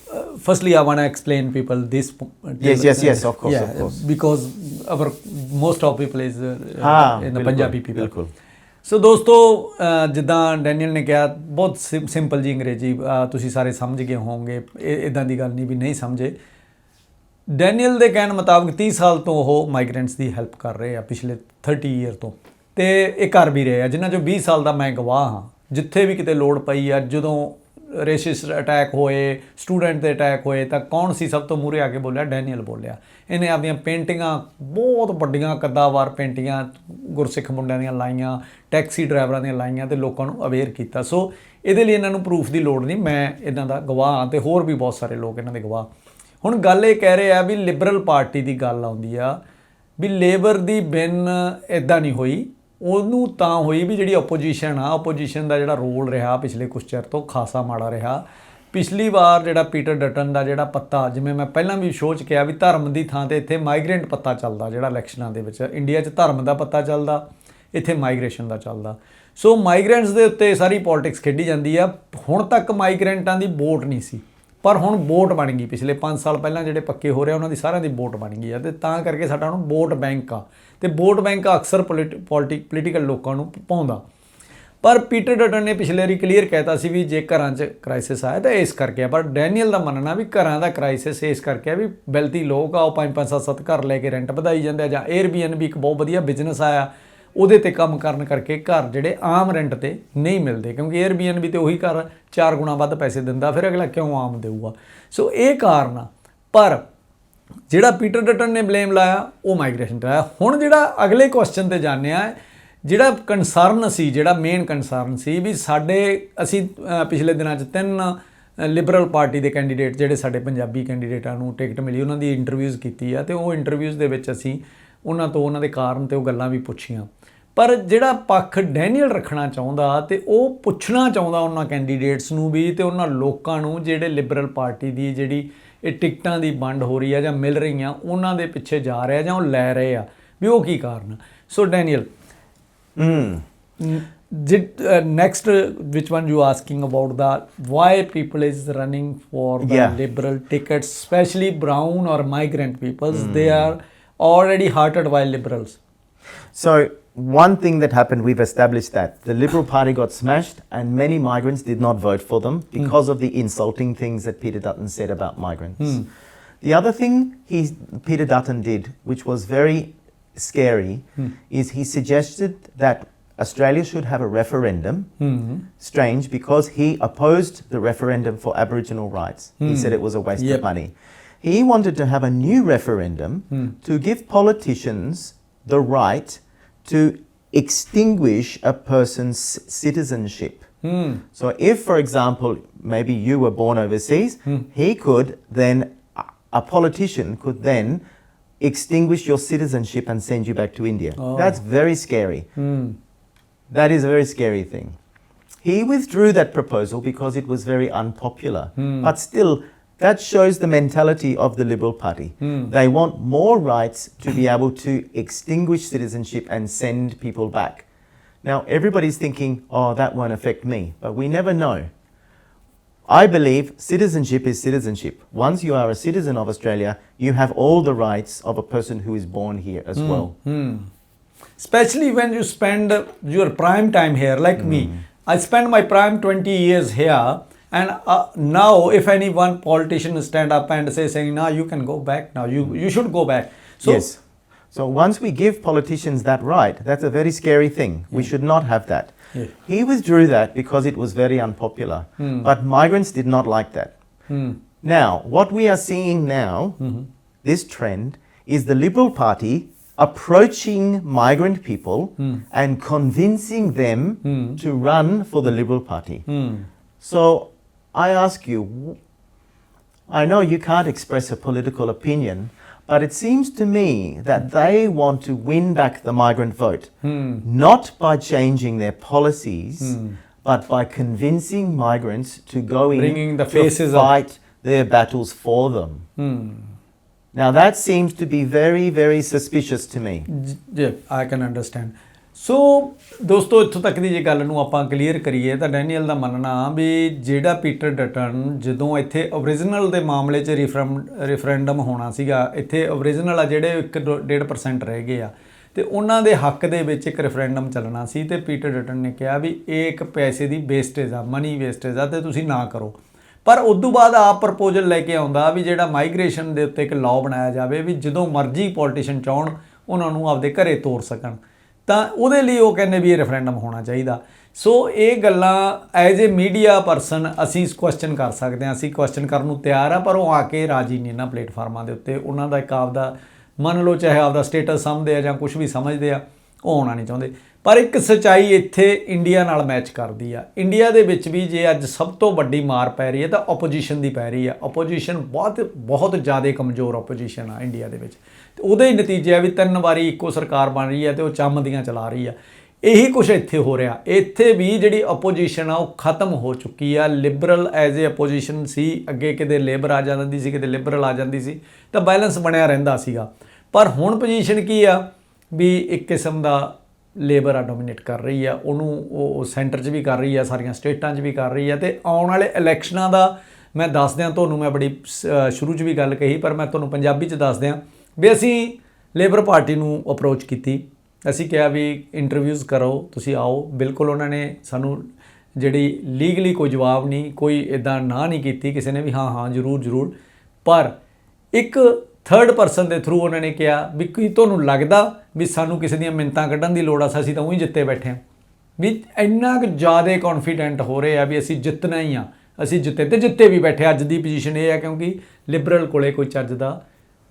firstly I want to explain people this. Yes, of course, of course. Because our most of people is in the Punjabi people. ਬਿਲਕੁਲ. ਸੋ ਦੋਸਤੋ ਜਿੱਦਾਂ Daniel ਨੇ ਕਿਹਾ ਬਹੁਤ simple ਜੀ ਅੰਗਰੇਜ਼ੀ ਤੁਸੀਂ ਸਾਰੇ ਸਮਝ ਗਏ ਹੋਵੋਗੇ ਇਦਾਂ ਦੀ ਗੱਲ ਨਹੀਂ ਵੀ ਨਹੀਂ ਸਮਝੇ ਡੈਨੀਅਲ ਦੇ ਕਹਿਣ ਮੁਤਾਬਕ 30 ਸਾਲ ਤੋਂ ਉਹ ਮਾਈਗ੍ਰੈਂਟਸ ਦੀ ਹੈਲਪ ਕਰ ਰਹੇ ਆ ਪਿਛਲੇ 30 ਈਅਰ ਤੋਂ ਤੇ ਇਹ ਕਰ ਵੀ ਰਹੇ ਆ ਜਿਨ੍ਹਾਂ ਚੋਂ 20 ਸਾਲ ਦਾ ਮੈਂ ਗਵਾਹ ਹਾਂ ਜਿੱਥੇ ਵੀ ਕਿਤੇ ਲੋੜ ਪਈ ਆ ਜਦੋਂ ਰੇਸਿਸਟ ਅਟੈਕ ਹੋਏ, ਸਟੂਡੈਂਟ 'ਤੇ ਅਟੈਕ ਹੋਏ, ਤਾਂ ਕੌਣ ਸੀ ਸਭ ਤੋਂ ਮੂਹਰੇ ਆ ਕੇ ਬੋਲਿਆ? ਡੈਨੀਅਲ ਬੋਲਿਆ। ਇਹਨੇ ਆਪਦੀਆਂ ਪੇਂਟਿੰਗਾਂ, ਬਹੁਤ ਵੱਡੀਆਂ ਕੱਦਾਵਾਰ ਪੇਂਟਿੰਗਾਂ ਗੁਰਸਿੱਖ ਮੁੰਡਿਆਂ ਦੀਆਂ ਲਾਈਆਂ, ਟੈਕਸੀ ਡਰਾਈਵਰਾਂ ਦੀਆਂ ਲਾਈਆਂ ਅਤੇ ਲੋਕਾਂ ਨੂੰ ਅਵੇਅਰ ਕੀਤਾ। ਸੋ ਇਹਦੇ ਲਈ ਇਹਨਾਂ ਨੂੰ ਪ੍ਰੂਫ ਦੀ ਲੋੜ ਨਹੀਂ, ਮੈਂ ਇਹਨਾਂ ਦਾ ਗਵਾਹ ਹਾਂ ਅਤੇ ਹੋਰ ਵੀ ਬਹੁਤ ਸਾਰੇ ਲੋਕ ਇਹਨਾਂ ਦੇ ਗਵਾਹ। ਹੁਣ ਗੱਲ ਇਹ ਕਹਿ ਰਹੇ ਆ ਵੀ ਲਿਬਰਲ ਪਾਰਟੀ ਦੀ ਗੱਲ ਆਉਂਦੀ ਆ ਵੀ ਲੇਬਰ ਦੀ ਬਿਨ ਇੱਦਾਂ ਨਹੀਂ ਹੋਈ, ਉਹਨੂੰ ਤਾਂ ਹੋਈ ਵੀ ਜਿਹੜੀ ਓਪੋਜੀਸ਼ਨ ਆ, ਓਪੋਜੀਸ਼ਨ ਦਾ ਜਿਹੜਾ ਰੋਲ ਰਿਹਾ ਪਿਛਲੇ ਕੁਛ ਚਿਰ ਤੋਂ ਖਾਸਾ ਮਾੜਾ ਰਿਹਾ। ਪਿਛਲੀ ਵਾਰ ਜਿਹੜਾ ਪੀਟਰ ਡਟਨ ਦਾ ਜਿਹੜਾ ਪੱਤਾ, ਜਿਵੇਂ ਮੈਂ ਪਹਿਲਾਂ ਵੀ ਸ਼ੋਅ 'ਚ ਕਿਹਾ ਵੀ ਧਰਮ ਦੀ ਥਾਂ 'ਤੇ ਇੱਥੇ ਮਾਈਗਰੈਂਟ ਪੱਤਾ ਚੱਲਦਾ, ਜਿਹੜਾ ਇਲੈਕਸ਼ਨਾਂ ਦੇ ਵਿੱਚ ਇੰਡੀਆ 'ਚ ਧਰਮ ਦਾ ਪੱਤਾ ਚੱਲਦਾ, ਇੱਥੇ ਮਾਈਗ੍ਰੇਸ਼ਨ ਦਾ ਚੱਲਦਾ। ਸੋ ਮਾਈਗਰੈਂਟਸ ਦੇ ਉੱਤੇ ਸਾਰੀ ਪੋਲਿਟਿਕਸ ਖੇਡੀ ਜਾਂਦੀ ਆ। ਹੁਣ ਤੱਕ ਮਾਈਗਰੈਂਟਾਂ ਦੀ ਵੋਟ ਨਹੀਂ ਸੀ, ਪਰ ਹੁਣ ਵੋਟ ਬਣ ਗਈ। ਪਿਛਲੇ 5 ਸਾਲ ਪਹਿਲਾਂ ਜਿਹੜੇ ਪੱਕੇ ਹੋ ਰਹੇ ਉਹਨਾਂ ਦੀ ਸਾਰਿਆਂ ਦੀ ਵੋਟ ਬਣ ਗਈ ਆ, ਅਤੇ ਤਾਂ ਕਰਕੇ ਸਾਡਾ ਹੁਣ ਵੋਟ ਬੈਂਕ ਆ, ਅਤੇ ਵੋਟ ਬੈਂਕ ਅਕਸਰ ਪੋਲੀਟੀਕਲ ਲੋਕਾਂ ਨੂੰ ਪਾਉਂਦਾ। ਪਰ ਪੀਟਰ ਡਟਨ ਨੇ ਪਿਛਲੇ ਵਾਰੀ ਕਲੀਅਰ ਕਹਿਤਾ ਸੀ ਵੀ ਜੇ ਘਰਾਂ 'ਚ ਕ੍ਰਾਈਸਿਸ ਆਇਆ ਤਾਂ ਇਸ ਕਰਕੇ ਆ। ਪਰ ਡੈਨੀਅਲ ਦਾ ਮੰਨਣਾ ਵੀ ਘਰਾਂ ਦਾ ਕ੍ਰਾਈਸਿਸ ਇਸ ਕਰਕੇ ਆ ਵੀ ਵੈਲਥੀ ਲੋਕ ਆ, ਉਹ 5-5 7-7 ਘਰ ਲੈ ਕੇ ਰੈਂਟ ਵਧਾਈ ਜਾਂਦੇ ਆ, ਜਾਂ ਏਅਰਬੀਐਨਬੀ ਇੱਕ ਬਹੁਤ ਵਧੀਆ ਬਿਜ਼ਨਸ ਆਇਆ, ਉਹਦੇ 'ਤੇ ਕੰਮ ਕਰਨ ਕਰਕੇ ਘਰ ਜਿਹੜੇ ਆਮ ਰੈਂਟ 'ਤੇ ਨਹੀਂ ਮਿਲਦੇ, ਕਿਉਂਕਿ ਏਅਰਬੀਐਨਬੀ 'ਤੇ ਉਹੀ ਘਰ 4 ਗੁਣਾ ਵੱਧ ਪੈਸੇ ਦਿੰਦਾ, ਫਿਰ ਅਗਲਾ ਕਿਉਂ ਆਮ ਦੇਊਗਾ। ਸੋ ਇਹ ਕਾਰਨ ਆ। ਪਰ ਜਿਹੜਾ ਪੀਟਰ ਡਟਨ ਨੇ ਬਲੇਮ ਲਾਇਆ ਉਹ ਮਾਈਗ੍ਰੇਸ਼ਨ 'ਤੇ ਆਇਆ। ਹੁਣ ਜਿਹੜਾ ਅਗਲੇ ਕੁਐਸਚਨ 'ਤੇ ਜਾਂਦੇ ਆ, ਜਿਹੜਾ ਕੰਸਰਨ ਸੀ, ਜਿਹੜਾ ਮੇਨ ਕੰਸਰਨ ਸੀ ਵੀ ਅਸੀਂ ਪਿਛਲੇ ਦਿਨਾਂ 'ਚ 3 ਲਿਬਰਲ ਪਾਰਟੀ ਦੇ ਕੈਂਡੀਡੇਟ, ਜਿਹੜੇ ਸਾਡੇ ਪੰਜਾਬੀ ਕੈਂਡੀਡੇਟਾਂ ਨੂੰ ਟਿਕਟ ਮਿਲੀ, ਉਹਨਾਂ ਦੀ ਇੰਟਰਵਿਊਜ਼ ਕੀਤੀ ਆ, ਅਤੇ ਉਹ ਇੰਟਰਵਿਊਜ਼ ਦੇ ਵਿੱਚ ਅਸੀਂ ਉਹਨਾਂ ਤੋਂ ਉਹਨਾਂ ਦੇ ਕਾਰਨ ਅਤੇ ਉਹ ਗੱਲਾਂ ਵੀ ਪੁੱਛੀਆਂ। ਪਰ ਜਿਹੜਾ ਪੱਖ ਡੈਨੀਅਲ ਰੱਖਣਾ ਚਾਹੁੰਦਾ ਅਤੇ ਉਹ ਪੁੱਛਣਾ ਚਾਹੁੰਦਾ ਉਹਨਾਂ ਕੈਂਡੀਡੇਟਸ ਨੂੰ ਵੀ, ਅਤੇ ਉਹਨਾਂ ਲੋਕਾਂ ਨੂੰ ਜਿਹੜੇ ਲਿਬਰਲ ਪਾਰਟੀ ਦੀ ਜਿਹੜੀ ਇਹ ਟਿਕਟਾਂ ਦੀ ਵੰਡ ਹੋ ਰਹੀ ਆ ਜਾਂ ਮਿਲ ਰਹੀਆਂ, ਉਹਨਾਂ ਦੇ ਪਿੱਛੇ ਜਾ ਰਿਹਾ ਜਾਂ ਉਹ ਲੈ ਰਹੇ ਆ, ਵੀ ਉਹ ਕੀ ਕਾਰਨ। ਸੋ Daniel, next, which one you asking about the why people is running for the liberal tickets, especially brown or migrant peoples? They are already hearted by liberals. So one thing that happened, we've established that the Liberal Party got smashed and many migrants did not vote for them because of the insulting things that Peter Dutton said about migrants. The other thing Peter Dutton did, which was very scary, is he suggested that Australia should have a referendum. Strange, because he opposed the referendum for Aboriginal rights. He said it was a waste of money. He wanted to have a new referendum to give politicians the right to extinguish a person's citizenship. So if, for example, maybe you were born overseas, he could then, a politician could then extinguish your citizenship and send you back to India. That's very scary. That is a very scary thing. He withdrew that proposal because it was very unpopular. But still, that shows the mentality of the Liberal Party. They want more rights to be able to extinguish citizenship and send people back. Now, everybody's thinking, oh, that won't affect me. But we never know. I believe citizenship is citizenship. Once you are a citizen of Australia, you have all the rights of a person who is born here as well. Especially when you spend your prime time here, like me. I spent my prime 20 years here, and now if any one politician stand up and saying, no, you can go back now, you should go back. So, yes. So once we give politicians that right, that's a very scary thing. We should not have that. He withdrew that because it was very unpopular. But migrants did not like that. Now, what we are seeing now, this trend, is the Liberal Party approaching migrant people and convincing them to run for the Liberal Party. So I ask you, I know you can't express a political opinion, but it seems to me that they want to win back the migrant vote, not by changing their policies, but by convincing migrants to go in bringing the to faces fight their battles for them. Now that seems to be very, very suspicious to me. Yeah, I can understand. ਸੋ ਦੋਸਤੋ, ਇੱਥੋਂ ਤੱਕ ਦੀ ਜੇ ਗੱਲ ਨੂੰ ਆਪਾਂ clear ਕਰੀਏ ਤਾਂ Daniel ਦਾ ਮੰਨਣਾ ਵੀ ਜਿਹੜਾ ਪੀਟਰ ਡਟਨ ਜਦੋਂ ਇੱਥੇ ਓਰੀਜਨਲ ਦੇ ਮਾਮਲੇ 'ਚ ਰੈਫਰੈਂਡਮ ਹੋਣਾ ਸੀਗਾ, ਇੱਥੇ ਓਰੀਜਨਲ ਆ ਜਿਹੜੇ 1.5% ਰਹਿ ਗਏ ਆ, ਅਤੇ ਉਹਨਾਂ ਦੇ ਹੱਕ ਦੇ ਵਿੱਚ ਇੱਕ ਰੈਫਰੈਂਡਮ ਚੱਲਣਾ ਸੀ, ਅਤੇ ਪੀਟਰ ਡਟਨ ਨੇ ਕਿਹਾ ਵੀ ਇਹ ਇੱਕ ਪੈਸੇ ਦੀ ਵੇਸਟੇਜ ਆ, ਮਨੀ ਵੇਸਟੇਜ ਆ, ਅਤੇ ਤੁਸੀਂ ਨਾ ਕਰੋ। ਪਰ ਉਸ ਤੋਂ ਬਾਅਦ ਆਪ ਪ੍ਰਪੋਜ਼ਲ ਲੈ ਕੇ ਆਉਂਦਾ ਵੀ ਜਿਹੜਾ ਮਾਈਗ੍ਰੇਸ਼ਨ ਦੇ ਉੱਤੇ ਇੱਕ ਲਾਅ ਬਣਾਇਆ ਜਾਵੇ ਵੀ ਜਦੋਂ ਮਰਜ਼ੀ ਪੋਲੀਟੀਸ਼ੀਅਨ ਚਾਹੁਣ ਉਹਨਾਂ ਨੂੰ ਆਪਦੇ ਘਰੇ ਤੋਰ ਸਕਣ, ਤਾਂ ਉਹਦੇ ਲਈ ਉਹ ਕਹਿੰਦੇ ਵੀ ਇਹ ਰੈਫਰੈਂਡਮ ਹੋਣਾ ਚਾਹੀਦਾ। ਸੋ ਇਹ ਗੱਲਾਂ ਐਜ਼ ਏ ਮੀਡੀਆ ਪਰਸਨ ਅਸੀਂ ਕੁਐਸਚਨ ਕਰ ਸਕਦੇ ਹਾਂ, ਅਸੀਂ ਕੁਐਸਚਨ ਕਰਨ ਨੂੰ ਤਿਆਰ ਆ, ਪਰ ਉਹ ਆ ਕੇ ਰਾਜੀ ਨਹੀਂ ਇਹਨਾਂ ਪਲੇਟਫਾਰਮਾਂ ਦੇ ਉੱਤੇ। ਉਹਨਾਂ ਦਾ ਇੱਕ ਆਪਦਾ ਮੰਨ ਲਓ ਚਾਹੇ ਆਪਦਾ ਸਟੇਟਸ ਸਮਝਦੇ ਆ ਜਾਂ ਕੁਛ ਵੀ ਸਮਝਦੇ ਆ, ਉਹ ਆਉਣਾ ਨਹੀਂ ਚਾਹੁੰਦੇ। ਪਰ ਇੱਕ ਸੱਚਾਈ ਇੱਥੇ ਇੰਡੀਆ ਨਾਲ ਮੈਚ ਕਰਦੀ ਆ। ਇੰਡੀਆ ਦੇ ਵਿੱਚ ਵੀ ਜੇ ਅੱਜ ਸਭ ਤੋਂ ਵੱਡੀ ਮਾਰ ਪੈ ਰਹੀ ਹੈ ਤਾਂ ਓਪੋਜੀਸ਼ਨ ਦੀ ਪੈ ਰਹੀ ਆ। ਓਪੋਜੀਸ਼ਨ ਬਹੁਤ ਜ਼ਿਆਦਾ ਕਮਜ਼ੋਰ ਓਪੋਜੀਸ਼ਨ ਆ ਇੰਡੀਆ ਦੇ ਵਿੱਚ, ਤੇ ਉਹਦੇ ਹੀ ਨਤੀਜੇ ਆ ਵੀ 3 ਵਾਰੀ ਇੱਕੋ ਸਰਕਾਰ ਬਣ ਰਹੀ ਹੈ ਤੇ ਉਹ ਚੰਮਦੀਆਂ ਚਲਾ ਰਹੀ ਆ। ਇਹੀ ਕੁਛ ਇੱਥੇ ਹੋ ਰਿਹਾ। ਇੱਥੇ ਵੀ ਜਿਹੜੀ ਅਪੋਜੀਸ਼ਨ ਆ ਉਹ ਖਤਮ ਹੋ ਚੁੱਕੀ ਆ। ਲਿਬਰਲ ਐਜ਼ ਏ ਅਪੋਜੀਸ਼ਨ ਸੀ, ਅੱਗੇ ਕਿਤੇ ਲੇਬਰ ਆ ਜਾਂਦੀ ਸੀ, ਕਿਤੇ ਲਿਬਰਲ ਆ ਜਾਂਦੀ ਸੀ, ਤਾਂ ਬੈਲੈਂਸ ਬਣਿਆ ਰਹਿੰਦਾ ਸੀਗਾ। ਪਰ ਹੁਣ ਪੋਜੀਸ਼ਨ ਕੀ ਆ ਵੀ ਇੱਕ ਕਿਸਮ ਦਾ ਲੇਬਰ ਆ ਡੋਮੀਨੇਟ ਕਰ ਰਹੀ ਆ, ਉਹਨੂੰ ਉਹ ਸੈਂਟਰ 'ਚ ਵੀ ਕਰ ਰਹੀ ਆ, ਸਾਰੀਆਂ ਸਟੇਟਾਂ 'ਚ ਵੀ ਕਰ ਰਹੀ ਆ। ਅਤੇ ਆਉਣ ਵਾਲੇ ਇਲੈਕਸ਼ਨਾਂ ਦਾ ਮੈਂ ਦੱਸ ਦਿਆਂ ਤੁਹਾਨੂੰ, ਮੈਂ ਬੜੀ ਸ਼ੁਰੂ 'ਚ ਵੀ ਗੱਲ ਕਹੀ, ਪਰ ਮੈਂ ਤੁਹਾਨੂੰ ਪੰਜਾਬੀ 'ਚ ਦੱਸ ਦਿਆਂ ਵੀ ਅਸੀਂ ਲੇਬਰ ਪਾਰਟੀ ਨੂੰ ਅਪਰੋਚ ਕੀਤੀ। ਅਸੀਂ ਕਿਹਾ ਵੀ ਇੰਟਰਵਿਊਜ਼ ਕਰੋ, ਤੁਸੀਂ ਆਓ। ਬਿਲਕੁਲ ਉਹਨਾਂ ਨੇ ਸਾਨੂੰ ਜਿਹੜੀ ਲੀਗਲੀ ਕੋਈ ਜਵਾਬ ਨਹੀਂ, ਕੋਈ ਇੱਦਾਂ ਨਾ ਨਹੀਂ ਕੀਤੀ ਕਿਸੇ ਨੇ ਵੀ ਹਾਂ ਜ਼ਰੂਰ। ਪਰ ਇੱਕ ਥਰਡ ਪਰਸਨ ਦੇ ਥਰੂ ਉਹਨਾਂ ਨੇ ਕਿਹਾ ਵੀ ਕੀ ਤੁਹਾਨੂੰ ਲੱਗਦਾ ਵੀ ਸਾਨੂੰ ਕਿਸੇ ਦੀਆਂ ਮਿੰਨਤਾਂ ਕੱਢਣ ਦੀ ਲੋੜ ਆ, ਅਸੀਂ ਤਾਂ ਉਹੀ ਜਿੱਤੇ ਬੈਠੇ ਹਾਂ। ਵੀ ਇੰਨਾ ਕੁ ਜ਼ਿਆਦਾ ਕੌਨਫੀਡੈਂਟ ਹੋ ਰਹੇ ਆ ਵੀ ਅਸੀਂ ਜਿੱਤਣਾ ਹੀ ਆ, ਅਸੀਂ ਜਿੱਤੇ ਵੀ ਬੈਠੇ। ਅੱਜ ਦੀ ਪੋਜੀਸ਼ਨ ਇਹ ਹੈ ਕਿਉਂਕਿ ਲਿਬਰਲ ਕੋਲੇ ਕੋਈ ਚੱਜ ਦਾ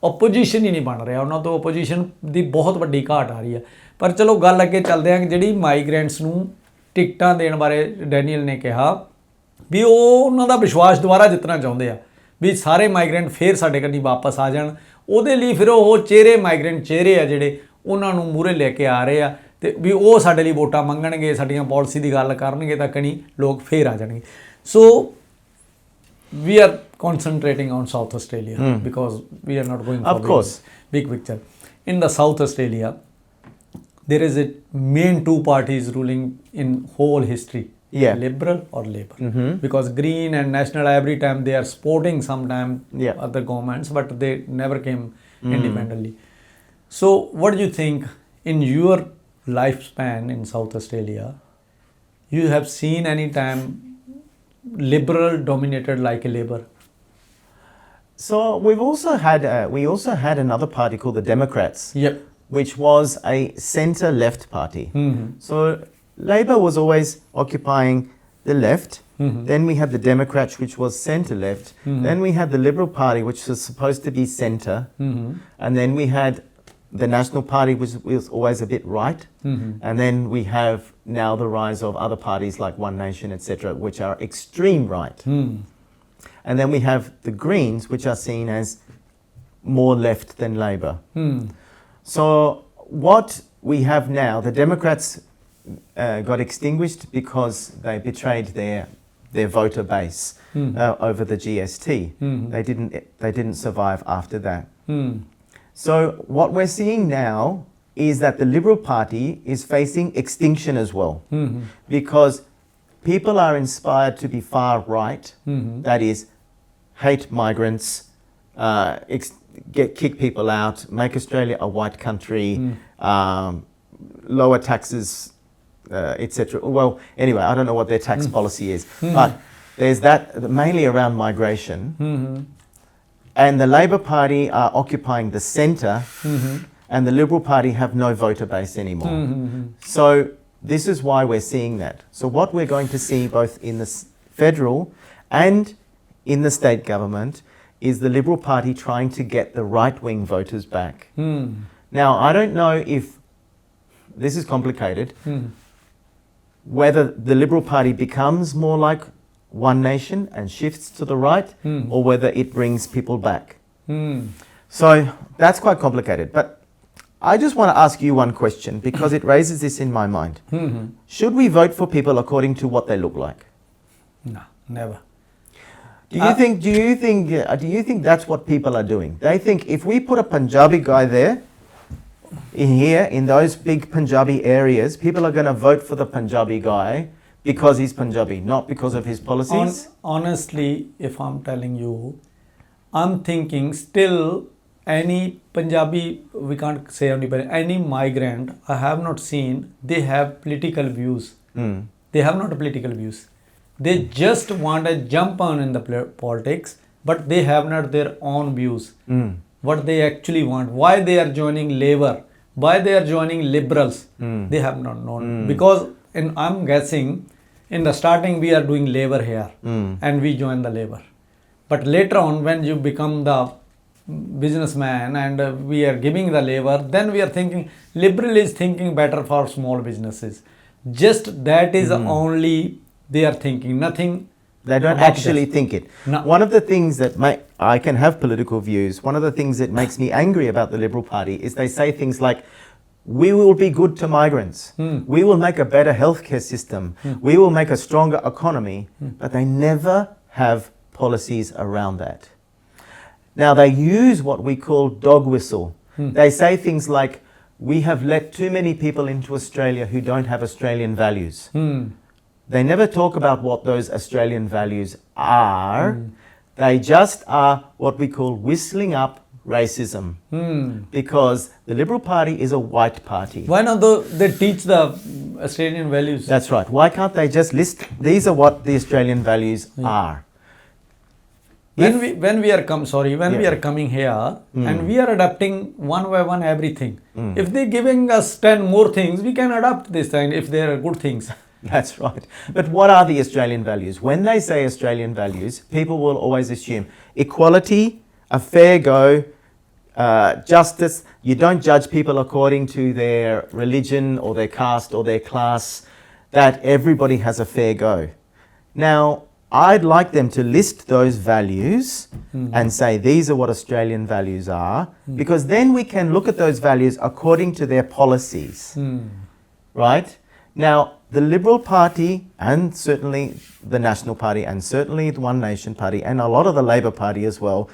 ਓਪੋਜੀਸ਼ਨ ਹੀ ਨਹੀਂ ਬਣ ਰਿਹਾ, ਉਹਨਾਂ ਤੋਂ ਓਪੋਜੀਸ਼ਨ ਦੀ ਬਹੁਤ ਵੱਡੀ ਘਾਟ ਆ ਰਹੀ ਹੈ। ਪਰ ਚਲੋ ਗੱਲ ਅੱਗੇ ਚੱਲਦੇ ਹਾਂ ਕਿ ਜਿਹੜੀ ਮਾਈਗਰੈਂਟਸ ਨੂੰ ਟਿਕਟਾਂ ਦੇਣ ਬਾਰੇ ਡੈਨੀਅਲ ਨੇ ਕਿਹਾ ਵੀ ਉਹ ਉਹਨਾਂ ਦਾ ਵਿਸ਼ਵਾਸ ਦੁਬਾਰਾ ਜਿੱਤਣਾ ਚਾਹੁੰਦੇ ਆ ਵੀ ਸਾਰੇ ਮਾਈਗਰੈਂਟ ਫੇਰ ਸਾਡੇ ਕੰਨੀ ਵਾਪਸ ਆ ਜਾਣ। ਉਹਦੇ ਲਈ ਫਿਰ ਉਹ ਮਾਈਗਰੈਂਟ ਚਿਹਰੇ ਆ ਜਿਹੜੇ ਉਹਨਾਂ ਨੂੰ ਮੂਹਰੇ ਲੈ ਕੇ ਆ ਰਹੇ ਆ ਤੇ ਵੀ ਉਹ ਸਾਡੇ ਲਈ ਵੋਟਾਂ ਮੰਗਣਗੇ, ਸਾਡੀਆਂ ਪਾਲਿਸੀ ਦੀ ਗੱਲ ਕਰਨਗੇ ਤਾਂ ਕਣੀ ਲੋਕ ਫੇਰ ਆ ਜਾਣਗੇ। ਸੋ we are concentrating on South Australia because we are not going for big picture. In the South Australia, there is a main 2 parties ruling in whole history. Liberal or Labour. Because Green and National every time they are supporting sometime other governments, but they never came independently. So what do you think in your lifespan in South Australia, you have seen any time Liberal dominated like a Labour? So we also had another party called the Democrats, which was a centre-left party. So Labour was always occupying the left. Then we had the Democrats, which was centre-left. Then we had the Liberal Party, which was supposed to be centre. And then we had the National Party, which was always a bit right. And then we have now the rise of other parties like One Nation, etc., which are extreme right. And then we have the Greens, which are seen as more left than Labour. So what we have now, the Democrats got extinguished because they betrayed their voter base over the GST. They didn't survive after that. So what we're seeing now is that the Liberal Party is facing extinction as well, because people are inspired to be far right, that is, hate migrants, kick people out, make Australia a white country, lower taxes, etc. Well, anyway, I don't know what their tax policy is, but there's that mainly around migration. And the Labor Party are occupying the centre, and the Liberal Party have no voter base anymore. So this is why we're seeing that. So what we're going to see both in the federal and in the state government is the Liberal Party trying to get the right-wing voters back. Now, I don't know if, this is complicated, whether the Liberal Party becomes more like One Nation and shifts to the right, or whether it brings people back. So that's quite complicated. But I just want to ask you one question, because it raises this in my mind. Should we vote for people according to what they look like? No, never. Do you think that's what people are doing? They think if we put a Punjabi guy there, in those big Punjabi areas, people are going to vote for the Punjabi guy because he's Punjabi, not because of his policies? Honestly, if I'm telling you, I'm thinking still any Punjabi, we can't say only, but any migrant, I have not seen, they have political views. They have not political views. They just want to jump on in the politics, but they have not their own views. What they actually want, why they are joining Labour, why they are joining Liberals, they have not known. Because I'm guessing in the starting we are doing labor here and we join the labor. But later on when you become the businessman and we are giving the labor, then we are thinking, liberal is thinking better for small businesses. Just that is only they are thinking, nothing. They don't actually think it. No. One of the things that I can have political views. One of the things that makes me angry about the Liberal Party is they say things like, we will be good to migrants. We will make a better healthcare system. We will make a stronger economy. But they never have policies around that. Now they use what we call dog whistle. They say things like, we have let too many people into Australia who don't have Australian values. They never talk about what those Australian values are. They just are what we call whistling up racism. Because the Liberal Party is a white party. Why not they teach the Australian values? That's right. Why can't they just list, these are what the Australian values are? When we are coming here and we are adapting one by one everything. If they're giving us 10 more things, we can adapt this thing if they are good things. That's right. But what are the Australian values? When they say Australian values, people will always assume equality, a fair go, justice. You don't judge people according to their religion or their caste or their class, that everybody has a fair go. Now, I'd like them to list those values and say these are what Australian values are, because then we can look at those values according to their policies. Right? Now, the Liberal Party and certainly the National Party and certainly the One Nation Party and a lot of the Labor Party as well,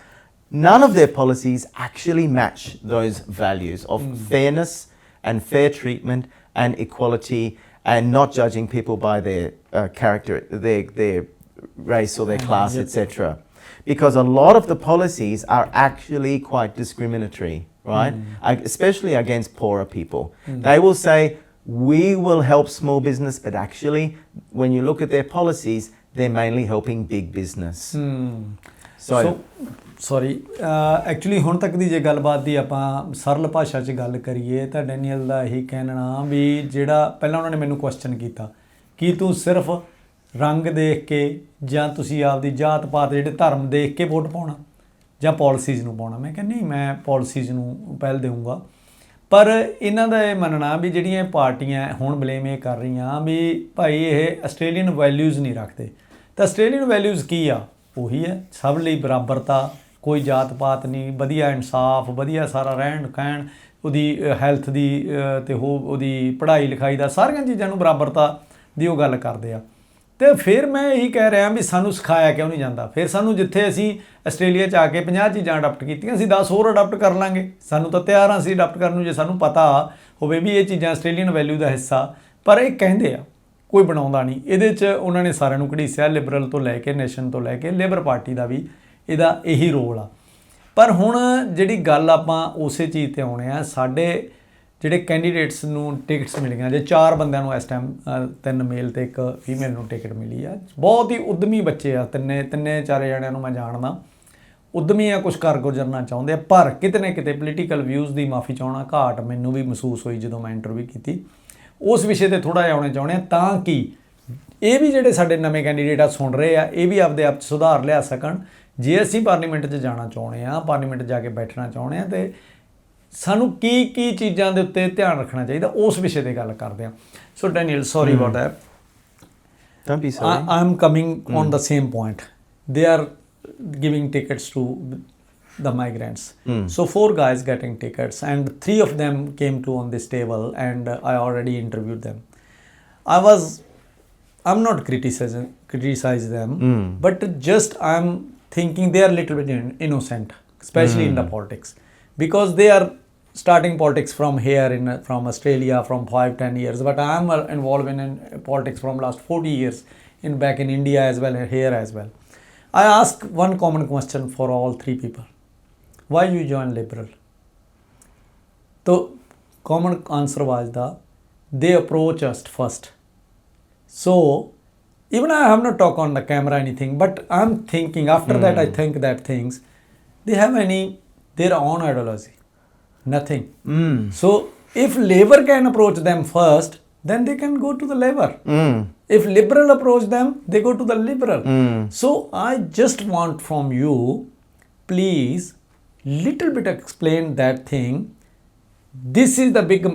none of their policies actually match those values of fairness and fair treatment and equality and not judging people by their character, their race or their class, etc. Because a lot of the policies are actually quite discriminatory, right? Especially against poorer people. They will say, we will help small business, but actually, when you look at their policies, they're mainly helping big business. Actually ਹੁਣ ਤੱਕ ਦੀ ਜੇ ਗੱਲਬਾਤ ਦੀ ਆਪਾਂ ਸਰਲ ਭਾਸ਼ਾ 'ਚ ਗੱਲ ਕਰੀਏ ਤਾਂ ਡੈਨੀਅਲ ਦਾ ਇਹੀ ਕਹਿਣਾ ਵੀ ਜਿਹੜਾ ਪਹਿਲਾਂ ਉਹਨਾਂ ਨੇ ਮੈਨੂੰ ਕੁਐਸਚਨ ਕੀਤਾ ਕਿ ਤੂੰ ਸਿਰਫ ਰੰਗ ਦੇਖ ਕੇ ਜਾਂ ਤੁਸੀਂ ਆਪਦੀ ਜਾਤ ਪਾਤ ਜਿਹੜੇ ਧਰਮ ਦੇਖ ਕੇ ਵੋਟ ਪਾਉਣਾ ਜਾਂ ਪਾਲਿਸੀਜ਼ ਨੂੰ ਪਾਉਣਾ। ਮੈਂ ਕਹਿੰਦਾ ਨਹੀਂ, ਮੈਂ ਪਾਲਿਸੀਜ਼ ਨੂੰ ਪਹਿਲ ਦੇਵਾਂਗਾ। ਪਰ ਇਹਨਾਂ ਦਾ ਇਹ ਮੰਨਣਾ ਵੀ ਜਿਹੜੀਆਂ ਪਾਰਟੀਆਂ ਹੁਣ ਬਲੇਮ ਇਹ ਕਰ ਰਹੀਆਂ ਵੀ ਭਾਈ ਇਹ ਆਸਟ੍ਰੇਲੀਅਨ ਵੈਲਿਊਜ਼ ਨਹੀਂ ਰੱਖਦੇ। ਤਾਂ ਆਸਟ੍ਰੇਲੀਅਨ ਵੈਲਿਊਜ਼ ਕੀ ਆ? ਉਹੀ ਹੈ, ਸਭ ਲਈ ਬਰਾਬਰਤਾ, ਕੋਈ ਜਾਤ ਪਾਤ ਨਹੀਂ, ਵਧੀਆ ਇਨਸਾਫ, ਵਧੀਆ ਸਾਰਾ ਰਹਿਣ ਕਹਿਣ, ਉਹਦੀ ਹੈਲਥ ਦੀ ਅਤੇ ਉਹਦੀ ਪੜ੍ਹਾਈ ਲਿਖਾਈ ਦਾ, ਸਾਰੀਆਂ ਚੀਜ਼ਾਂ ਨੂੰ ਬਰਾਬਰਤਾ ਦੀ ਉਹ ਗੱਲ ਕਰਦੇ ਆ। ਅਤੇ ਫਿਰ ਮੈਂ ਇਹੀ ਕਹਿ ਰਿਹਾ ਵੀ ਸਾਨੂੰ ਸਿਖਾਇਆ ਕਿਉਂ ਨਹੀਂ ਜਾਂਦਾ? ਫਿਰ ਸਾਨੂੰ ਜਿੱਥੇ ਅਸੀਂ ਆਸਟ੍ਰੇਲੀਆ 'ਚ ਆ ਕੇ 50 ਚੀਜ਼ਾਂ ਅਡਾਪਟ ਕੀਤੀਆਂ, ਅਸੀਂ 10 ਹੋਰ ਅਡਾਪਟ ਕਰ ਲਾਂਗੇ। ਸਾਨੂੰ ਤਾਂ ਤਿਆਰ ਹਾਂ ਅਸੀਂ ਅਡਾਪਟ ਕਰਨ ਨੂੰ, ਜੇ ਸਾਨੂੰ ਪਤਾ ਹੋਵੇ ਵੀ ਇਹ ਚੀਜ਼ਾਂ ਆਸਟ੍ਰੇਲੀਅਨ ਵੈਲਿਊ ਦਾ ਹਿੱਸਾ। ਪਰ ਇਹ ਕਹਿੰਦੇ ਆ, ਕੋਈ ਬਣਾਉਂਦਾ ਨਹੀਂ। ਇਹਦੇ 'ਚ ਉਹਨਾਂ ਨੇ ਸਾਰਿਆਂ ਨੂੰ ਘੜੀਸਿਆ, ਲਿਬਰਲ ਤੋਂ ਲੈ ਕੇ ਨੈਸ਼ਨ ਤੋਂ ਲੈ ਕੇ ਲੇਬਰ ਪਾਰਟੀ ਦਾ ਵੀ ਇਹਦਾ ਇਹੀ ਰੋਲ ਆ। ਪਰ ਹੁਣ ਜਿਹੜੀ ਗੱਲ ਆਪਾਂ ਉਸੇ ਚੀਜ਼ 'ਤੇ ਆਉਣੇ ਆ, ਸਾਡੇ ਜਿਹੜੇ ਕੈਂਡੀਡੇਟਸ ਨੂੰ ਟਿਕਟਸ ਮਿਲ ਗਈਆਂ, ਜੇ 4 ਬੰਦਿਆਂ ਨੂੰ ਇਸ ਟਾਈਮ 3 ਮੇਲ ਅਤੇ 1 ਫੀਮੇਲ ਨੂੰ ਟਿਕਟ ਮਿਲੀ ਆ। ਬਹੁਤ ਹੀ ਉੱਦਮੀ ਬੱਚੇ ਆ, ਤਿੰਨੇ ਚਾਰੇ ਜਣਿਆਂ ਨੂੰ ਮੈਂ ਜਾਣਦਾ, ਉੱਦਮੀ ਆ, ਕੁਛ ਕਰ ਗੁਜ਼ਰਨਾ ਚਾਹੁੰਦੇ ਆ। ਪਰ ਕਿਤੇ ਨਾ ਕਿਤੇ ਪੋਲੀਟੀਕਲ ਵਿਊਜ਼ ਦੀ ਮਾਫੀ ਚਾਹੁੰਦਾ ਘਾਟ ਮੈਨੂੰ ਵੀ ਮਹਿਸੂਸ ਹੋਈ ਜਦੋਂ ਮੈਂ ਇੰਟਰਵਿਊ ਕੀਤੀ। ਉਸ ਵਿਸ਼ੇ 'ਤੇ ਥੋੜ੍ਹਾ ਜਿਹਾ ਆਉਣਾ ਚਾਹੁੰਦੇ ਆ ਤਾਂ ਕਿ ਇਹ ਵੀ ਜਿਹੜੇ ਸਾਡੇ ਨਵੇਂ ਕੈਂਡੀਡੇਟ ਆ ਸੁਣ ਰਹੇ ਆ, ਇਹ ਵੀ ਆਪਦੇ ਆਪ 'ਚ ਸੁਧਾਰ ਲਿਆ ਸਕਣ। ਜੇ ਅਸੀਂ ਪਾਰਲੀਮੈਂਟ 'ਚ ਜਾਣਾ ਚਾਹੁੰਦੇ ਹਾਂ, ਪਾਰਲੀਮੈਂਟ ਜਾ ਕੇ ਬੈਠਣਾ ਚਾਹੁੰਦੇ ਹਾਂ, ਅਤੇ ਸਾਨੂੰ ਕੀ ਚੀਜ਼ਾਂ ਦੇ ਉੱਤੇ ਧਿਆਨ ਰੱਖਣਾ ਚਾਹੀਦਾ, ਉਸ ਵਿਸ਼ੇ 'ਤੇ ਗੱਲ ਕਰਦੇ ਹਾਂ। So Daniel, sorry about that. Don't be sorry. I am coming on the same point. They are giving tickets to the migrants. So 4 guys getting tickets and 3 of them came to on this table and I already interviewed them. I'm not criticize them, but just I'm thinking they are a little bit innocent, especially in the politics, because they are starting politics from here from Australia from 5-10 years, but I am involved in politics from last 40 years back in India as well and here as well. I ask one common question for all 3 people: why you join Liberal? So common answer was that they approach us first. So even I have not talked on the camera anything, but I'm thinking after that I think that things they have their own ideology. Nothing. So if Labour can approach them first, then they can go to the Labour. If Liberal approach them, they go to the Liberal. So I just want from you, please, little bit explain that thing. This is the big,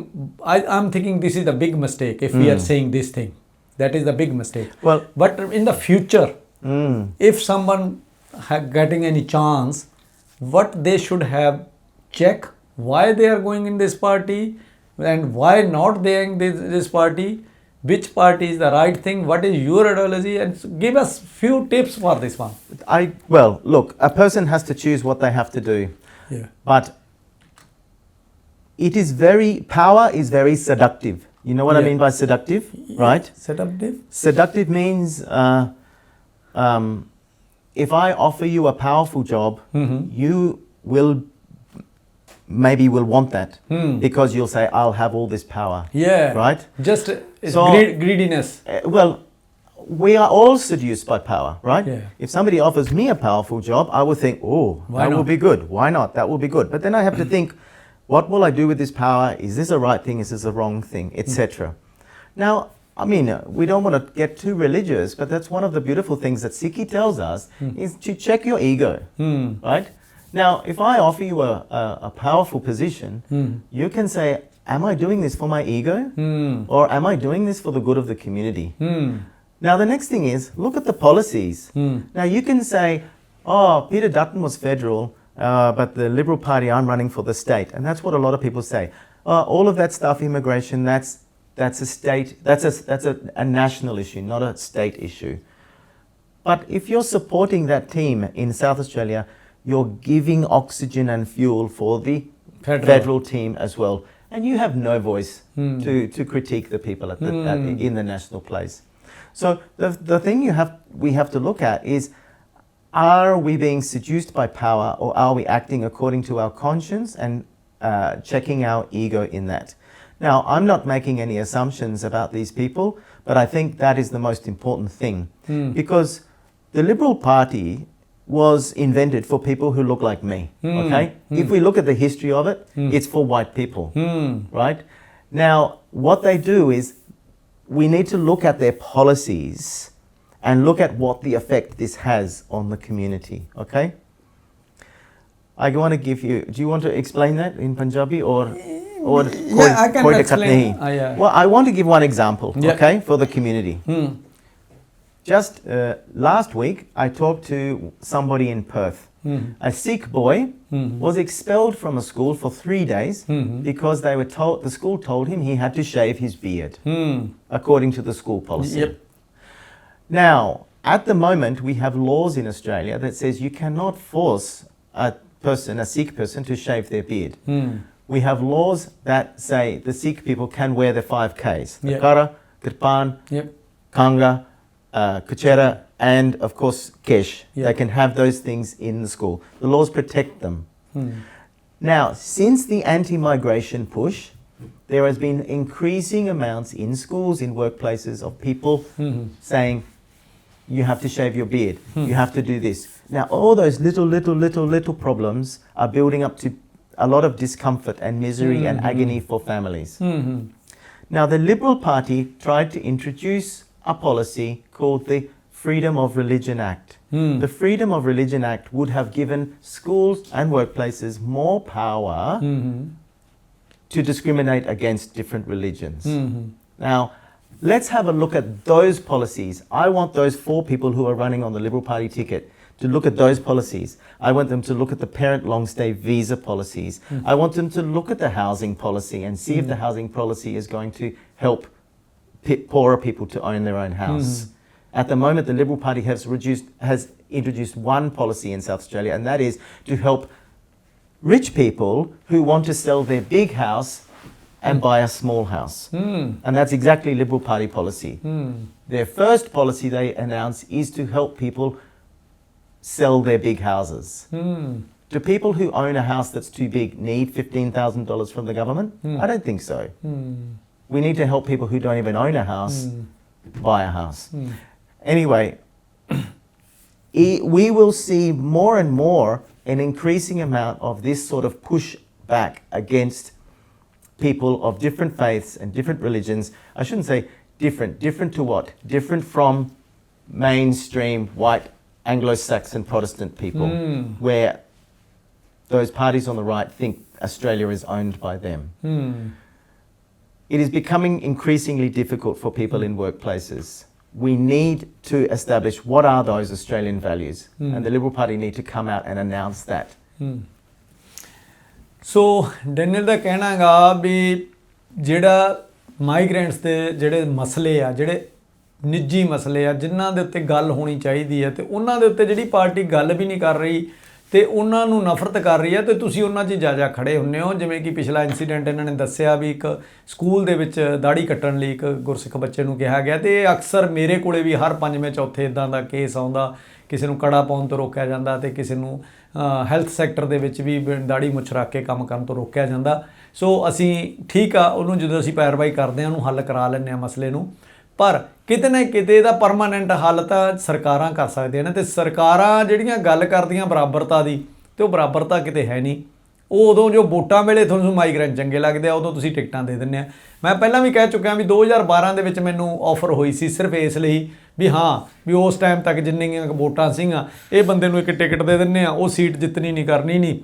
I'm thinking this is the big mistake if we are saying this thing. That is the big mistake. Well, but in the future, if someone getting any chance, what they should have check why they are going in this party and why not they are in this party, which party is the right thing, what is your ideology, and give us few tips for this one. Well, look, a person has to choose what they have to do. Yeah. But power is very seductive. You know what I mean by seductive, right? Seductive? Seductive means if I offer you a powerful job, you will want that because you'll say, I'll have all this power. Yeah. Right? Just greediness. Well, we are all seduced by power, right? Yeah. If somebody offers me a powerful job, I will think, that will be good. Why not? That will be good. But then I have to think, what will I do with this power? Is this a right thing? Is this a wrong thing? Etc. Now, I mean, we don't want to get too religious, but that's one of the beautiful things that Sikhi tells us is to check your ego, right? Now, if I offer you a powerful position, you can say, am I doing this for my ego? Or am I doing this for the good of the community? Now, the next thing is, look at the policies. Now, you can say, Peter Dutton was federal, but the Liberal Party, I'm running for the state. And that's what a lot of people say. All of that stuff, immigration, that's a national issue, not a state issue. But if you're supporting that team in South Australia, you're giving oxygen and fuel for the federal team as well. And you have no voice to critique the people in the national place. So the thing we have to look at is, are we being seduced by power, or are we acting according to our conscience and checking our ego in that? Now, I'm not making any assumptions about these people, but I think that is the most important thing. Because the Liberal Party was invented for people who look like me, okay? If we look at the history of it, it's for white people, right? Now, what they do is, we need to look at their policies and look at what the effect this has on the community, okay? I want to give you, do you want to explain that in Punjabi or I can explain. Well, I want to give one example, okay, for the community. Just last week, I talked to somebody in Perth. A Sikh boy was expelled from a school for 3 days because the school told him he had to shave his beard, according to the school policy. Now, at the moment, we have laws in Australia that says you cannot force a Sikh person to shave their beard. We have laws that say the Sikh people can wear their 5Ks. The Kara, Kirpan, Kanga, Kuchera, and of course Kesh. They can have those things in the school. The laws protect them. Now, since the anti-migration push, there has been increasing amounts in schools, in workplaces, of people saying, you have to shave your beard, you have to do this. Now, all those little problems are building up to a lot of discomfort and misery and agony for families. Now, the Liberal Party tried to introduce a policy called the Freedom of Religion Act. The Freedom of Religion Act would have given schools and workplaces more power to discriminate against different religions. Now, let's have a look at those policies. I want those 4 people who are running on the Liberal Party ticket to look at those policies. I want them to look at the parent long stay visa policies. I want them to look at the housing policy and see if the housing policy is going to help poorer people to own their own house. At the moment, the Liberal Party has introduced one policy in South Australia, and that is to help rich people who want to sell their big house and buy a small house. And that's exactly Liberal Party policy. Their first policy they announce is to help people sell their big houses. Do people who own a house that's too big need $15,000 from the government? I don't think so. We need to help people who don't even own a house buy a house. Anyway, we will see more and more an increasing amount of this sort of push back against people of different faiths and different religions. I shouldn't say different. Different to what? Different from mainstream white Anglo-Saxon Protestant people, where those parties on the right think Australia is owned by them. It is becoming increasingly difficult for people in workplaces. We need to establish what are those Australian values, and the Liberal Party need to come out and announce that. So Daniel ਦਾ ਕਹਿਣਾ ਹੈਗਾ ਵੀ ਜਿਹੜਾ migrants ਦੇ ਜਿਹੜੇ ਮਸਲੇ ਆ, ਜਿਹੜੇ ਨਿੱਜੀ ਮਸਲੇ ਆ ਜਿਨ੍ਹਾਂ ਦੇ ਉੱਤੇ ਗੱਲ ਹੋਣੀ ਚਾਹੀਦੀ ਹੈ, ਤੇ ਉਹਨਾਂ ਦੇ ਉੱਤੇ ਜਿਹੜੀ ਪਾਰਟੀ ਗੱਲ ਵੀ ਨਹੀਂ ਕਰ ਰਹੀ ਤੇ ਉਹਨਾਂ ਨੂੰ ਨਫ਼ਰਤ ਕਰ ਰਹੀ ਹੈ, ਤੇ ਤੁਸੀਂ ਉਹਨਾਂ 'ਚ ਜਾ ਖੜੇ ਹੁੰਦੇ ਹੋ। ਜਿਵੇਂ ਕਿ ਪਿਛਲਾ ਇੰਸੀਡੈਂਟ ਇਹਨਾਂ ਨੇ ਦੱਸਿਆ ਵੀ ਇੱਕ ਸਕੂਲ ਦੇ ਵਿੱਚ ਦਾੜੀ ਕੱਟਣ ਲਈ ਇੱਕ ਗੁਰਸਿੱਖ ਬੱਚੇ ਨੂੰ ਕਿਹਾ ਗਿਆ, ਤੇ ਇਹ ਅਕਸਰ ਮੇਰੇ ਕੋਲੇ ਵੀ ਹਰ 5ਵੇਂ ਚੌਥੇ ਇੱਦਾਂ ਦਾ ਕੇਸ ਆਉਂਦਾ। ਕਿਸੇ ਨੂੰ ਕੜਾ ਪਾਉਣ ਤੋਂ ਰੋਕਿਆ ਜਾਂਦਾ ਤੇ ਕਿਸੇ ਨੂੰ ਹੈਲਥ ਸੈਕਟਰ ਦੇ ਵਿੱਚ ਵੀ ਦਾੜੀ ਮੁੱਛ ਰੱਖ ਕੇ ਕੰਮ ਕਰਨ ਤੋਂ ਰੋਕਿਆ ਜਾਂਦਾ। ਸੋ ਅਸੀਂ ਠੀਕ ਆ, ਉਹਨੂੰ ਜਦੋਂ ਅਸੀਂ ਪੈਰਵਾਈ ਕਰਦੇ ਹਾਂ ਉਹਨੂੰ ਹੱਲ ਕਰਾ ਲੈਂਦੇ ਹਾਂ ਮਸਲੇ ਨੂੰ, ਪਰ ਕਿਤੇ ਨਾ ਕਿਤੇ ਇਹਦਾ ਪਰਮਾਨੈਂਟ ਹੱਲ ਤਾਂ ਸਰਕਾਰਾਂ ਕਰ ਸਕਦੀਆਂ ਨੇ। ਤੇ ਸਰਕਾਰਾਂ ਜਿਹੜੀਆਂ ਗੱਲ ਕਰਦੀਆਂ ਬਰਾਬਰਤਾ ਦੀ, ਤੇ ਉਹ ਬਰਾਬਰਤਾ ਕਿਤੇ ਹੈ ਨਹੀਂ। ਉਹ ਉਦੋਂ ਜੋ ਵੋਟਾਂ ਵੇਲੇ ਤੁਹਾਨੂੰ ਮਾਈਗ੍ਰੈਂਟ ਚੰਗੇ ਲੱਗਦੇ ਆ, ਉਦੋਂ ਤੁਸੀਂ ਟਿਕਟਾਂ ਦੇ ਦਿੰਦੇ ਆ। ਮੈਂ ਪਹਿਲਾਂ ਵੀ ਕਹਿ ਚੁੱਕਿਆ ਵੀ 2012 ਦੇ ਵਿੱਚ ਮੈਨੂੰ ਆਫਰ ਹੋਈ ਸੀ ਸਿਰਫ ਇਸ ਲਈ ਵੀ ਹਾਂ ਵੀ ਉਸ ਟਾਈਮ ਤੱਕ ਜਿੰਨੀਆਂ ਵੋਟਾਂ ਸੀਗੀਆਂ ਇਹ ਬੰਦੇ ਨੂੰ ਇੱਕ ਟਿਕਟ ਦੇ ਦਿੰਦੇ ਆ, ਉਹ ਸੀਟ ਜਿੱਤਣੀ ਨਹੀਂ ਕਰਨੀ ਨਹੀਂ,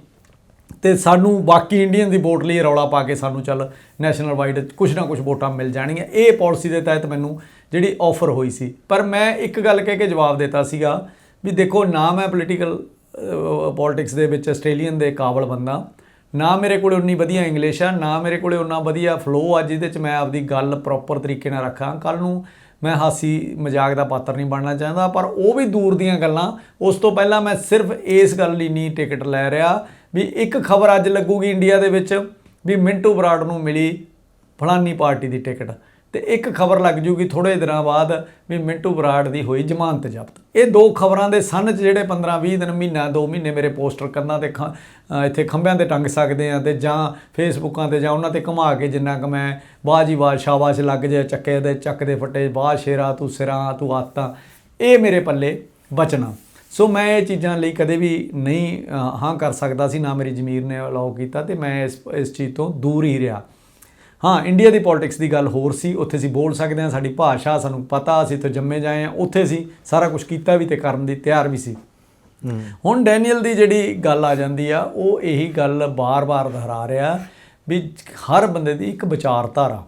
ਤੇ ਸਾਨੂੰ ਬਾਕੀ ਇੰਡੀਅਨ ਦੀ ਵੋਟ ਲਈ ਰੌਲਾ ਪਾ ਕੇ ਸਾਨੂੰ ਚੱਲ ਨੈਸ਼ਨਲ ਵਾਈਡ ਕੁਛ ਨਾ ਕੁਛ ਵੋਟਾਂ ਮਿਲ ਜਾਣਗੀਆਂ। ਇਹ ਪਾਲਿਸੀ ਦੇ ਤਹਿਤ ਮੈਨੂੰ ਜਿਹੜੀ ਆਫਰ ਹੋਈ ਸੀ। ਪਰ ਮੈਂ ਇੱਕ ਗੱਲ ਕਹਿ ਕੇ ਜਵਾਬ ਦਿੱਤਾ ਸੀਗਾ ਵੀ ਦੇਖੋ, ਨਾ ਮੈਂ ਪੋਲੀਟਿਕਸ ਦੇ ਵਿੱਚ ਆਸਟ੍ਰੇਲੀਅਨ ਦੇ ਕਾਬਲ ਬੰਦਾ, ਨਾ ਮੇਰੇ ਕੋਲ ਉਨੀ ਵਧੀਆ ਇੰਗਲਿਸ਼ ਆ, ਨਾ ਮੇਰੇ ਕੋਲ ਉਨਾ ਵਧੀਆ ਫਲੋ ਆ ਜਿਹਦੇ 'ਚ ਮੈਂ ਆਪਦੀ ਗੱਲ ਪ੍ਰੋਪਰ ਤਰੀਕੇ ਨਾਲ ਰੱਖਾਂ। ਕੱਲ੍ਹ ਨੂੰ ਮੈਂ ਹਾਸੀ ਮਜ਼ਾਕ ਦਾ ਪਾਤਰ ਨਹੀਂ ਬਣਨਾ ਚਾਹੁੰਦਾ, ਪਰ ਉਹ ਵੀ ਦੂਰ ਦੀਆਂ ਗੱਲਾਂ। ਉਸ ਤੋਂ ਪਹਿਲਾਂ ਮੈਂ ਸਿਰਫ ਇਸ ਗੱਲ ਲਈ ਨਹੀਂ ਟਿਕਟ ਲੈ ਰਿਹਾ ਵੀ ਇੱਕ ਖਬਰ ਅੱਜ ਲੱਗੂਗੀ ਇੰਡੀਆ ਦੇ ਵਿੱਚ ਵੀ ਮਿੰਟੂ ਬਰਾੜ ਨੂੰ ਮਿਲੀ ਫਲਾਨੀ ਪਾਰਟੀ ਦੀ ਟਿਕਟ, ਤੇ ਇੱਕ ਖਬਰ ਲੱਗ ਜੂਗੀ ਥੋੜ੍ਹੇ ਦਿਨਾਂ ਬਾਅਦ ਵੀ ਮਿੰਟੂ ਬਰਾੜ ਦੀ ਹੋਈ ਜ਼ਮਾਨਤ ਜ਼ਬਤ। ਇਹ ਦੋ ਖਬਰਾਂ ਦੇ ਸੰਨ 'ਚ ਜਿਹੜੇ 15-20 ਦਿਨ, ਮਹੀਨਾ 2 ਮਹੀਨੇ ਮੇਰੇ ਪੋਸਟਰ ਕੰਨਾਂ 'ਤੇ ਇੱਥੇ ਖੰਭਿਆਂ 'ਤੇ ਟੰਗ ਸਕਦੇ ਆ, ਤੇ ਜਾਂ ਫੇਸਬੁੱਕਾਂ 'ਤੇ ਜਾਂ ਉਹਨਾਂ 'ਤੇ ਘੁਮਾ ਕੇ ਜਿੰਨਾ ਕੁ ਮੈਂ ਵਾਹ ਜੀ ਵਾਹ ਸ਼ਾਬਾਸ਼ ਲੱਗ ਜਾਏ, ਚੱਕੇ ਦੇ ਚੱਕ ਦੇ ਫੱਟੇ, ਵਾਹ ਸ਼ੇਰਾ ਤੂੰ ਸਿਰਾਂ ਤੂੰ ਆਤਾਂ, ਇਹ ਮੇਰੇ ਪੱਲੇ ਬਚਣਾ। ਸੋ ਮੈਂ ਇਹ ਚੀਜ਼ਾਂ ਲਈ ਕਦੇ ਵੀ ਨਹੀਂ ਹਾਂ ਕਰ ਸਕਦਾ ਸੀ, ਨਾ ਮੇਰੀ ਜ਼ਮੀਰ ਨੇ ਅਲਾਓ ਕੀਤਾ, ਤੇ ਮੈਂ ਇਸ ਚੀਜ਼ ਤੋਂ ਦੂਰ ਹੀ ਰਿਹਾ। ਹਾਂ, ਇੰਡੀਆ ਦੀ ਪੋਲੀਟਿਕਸ ਦੀ ਗੱਲ ਹੋਰ ਸੀ, ਉੱਥੇ ਅਸੀਂ ਬੋਲ ਸਕਦੇ ਹਾਂ, ਸਾਡੀ ਭਾਸ਼ਾ ਸਾਨੂੰ ਪਤਾ, ਅਸੀਂ ਇੱਥੇ ਜੰਮੇ ਜਾਏ ਹਾਂ, ਉੱਥੇ ਅਸੀਂ ਸਾਰਾ ਕੁਛ ਕੀਤਾ ਵੀ ਤੇ ਕਰਨ ਦੀ ਤਿਆਰ ਵੀ ਸੀ। ਹੁਣ ਡੈਨੀਅਲ ਦੀ ਜਿਹੜੀ ਗੱਲ ਆ ਜਾਂਦੀ ਆ, ਉਹ ਇਹੀ ਗੱਲ ਬਾਰ-ਬਾਰ ਦੁਹਰਾ ਰਿਹਾ ਵੀ ਹਰ ਬੰਦੇ ਦੀ ਇੱਕ ਵਿਚਾਰਧਾਰਾ,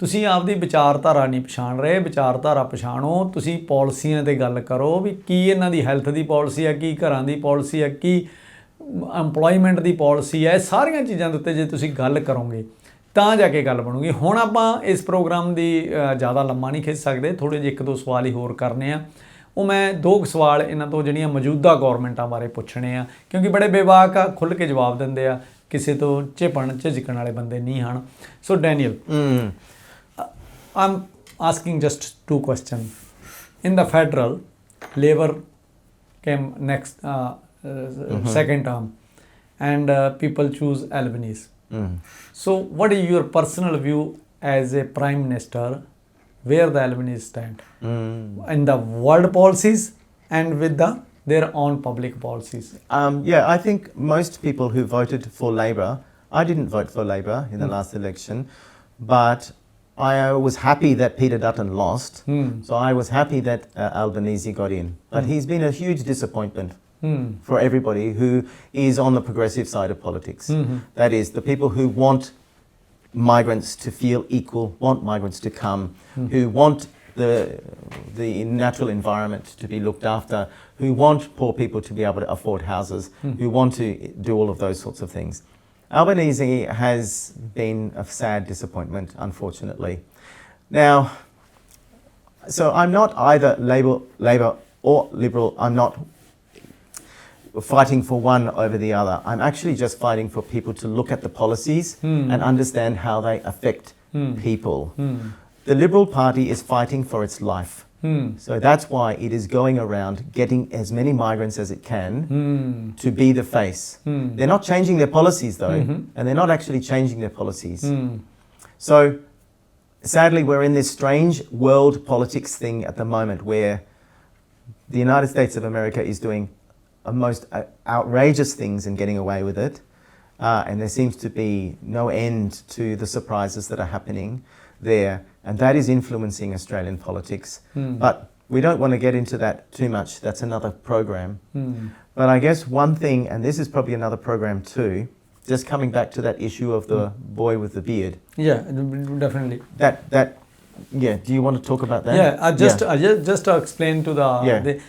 ਤੁਸੀਂ ਆਪਦੀ ਵਿਚਾਰਧਾਰਾ ਨਹੀਂ ਪਛਾਣ ਰਹੇ, ਵਿਚਾਰਧਾਰਾ ਪਛਾਣੋ। ਤੁਸੀਂ ਪਾਲਿਸੀਆਂ 'ਤੇ ਗੱਲ ਕਰੋ ਵੀ ਕੀ ਇਹਨਾਂ ਦੀ ਹੈਲਥ ਦੀ ਪਾਲਿਸੀ ਆ, ਕੀ ਘਰਾਂ ਦੀ ਪਾਲਿਸੀ ਆ, ਕੀ ਇੰਪਲੋਇਮੈਂਟ ਦੀ ਪਾਲਿਸੀ ਹੈ। ਸਾਰੀਆਂ ਚੀਜ਼ਾਂ ਦੇ ਉੱਤੇ ਜੇ ਤੁਸੀਂ ਗੱਲ ਕਰੋਗੇ ਤਾਂ ਜਾ ਕੇ ਗੱਲ ਬਣੂਗੀ। ਹੁਣ ਆਪਾਂ ਇਸ ਪ੍ਰੋਗਰਾਮ ਦੀ ਜ਼ਿਆਦਾ ਲੰਮਾ ਨਹੀਂ ਖਿੱਚ ਸਕਦੇ, ਥੋੜ੍ਹੇ ਜਿਹੇ 1-2 ਸਵਾਲ ਹੀ ਹੋਰ ਕਰਨੇ ਆ। ਉਹ ਮੈਂ 2 ਸਵਾਲ ਇਹਨਾਂ ਤੋਂ ਜਿਹੜੀਆਂ ਮੌਜੂਦਾ ਗੌਰਮੈਂਟਾਂ ਬਾਰੇ ਪੁੱਛਣੇ ਆ, ਕਿਉਂਕਿ ਬੜੇ ਬੇਵਾਕ ਆ, ਖੁੱਲ੍ਹ ਕੇ ਜਵਾਬ ਦਿੰਦੇ ਆ, ਕਿਸੇ ਤੋਂ ਝਿਜਕਣ ਵਾਲੇ ਬੰਦੇ ਨਹੀਂ ਹਨ। ਸੋ Daniel, I'm asking just 2 questions. In the federal, Labour came next, second term, and people choose Albanese. So what is your personal view as a Prime Minister, where the Albanese stand in the world policies and with their own public policies? Yeah, I think most people who voted for Labor, I didn't vote for Labor in the last election, but I was happy that Peter Dutton lost, so I was happy that Albanese got in. But he's been a huge disappointment for everybody who is on the progressive side of politics. That is, the people who want migrants to feel equal, want migrants to come, who want the natural environment to be looked after, who want poor people to be able to afford houses, who want to do all of those sorts of things. Albanese has been a sad disappointment, unfortunately. Now, so I'm not either Labor or Liberal. I'm not fighting for one over the other. I'm actually just fighting for people to look at the policies and understand how they affect people. The Liberal Party is fighting for its life. So that's why it is going around getting as many migrants as it can to be the face. They're not changing their policies though, and they're not actually changing their policies. So sadly, we're in this strange world politics thing at the moment where the United States of America is doing most outrageous things and getting away with it. and there seems to be no end to the surprises that are happening there, and that is influencing Australian politics. But we don't want to get into that too much. That's another program. But I guess one thing, and this is probably another program too, just coming back to that issue of the boy with the beard. Yeah, definitely. Yeah, do you want to talk about that? Yeah, just to explain to the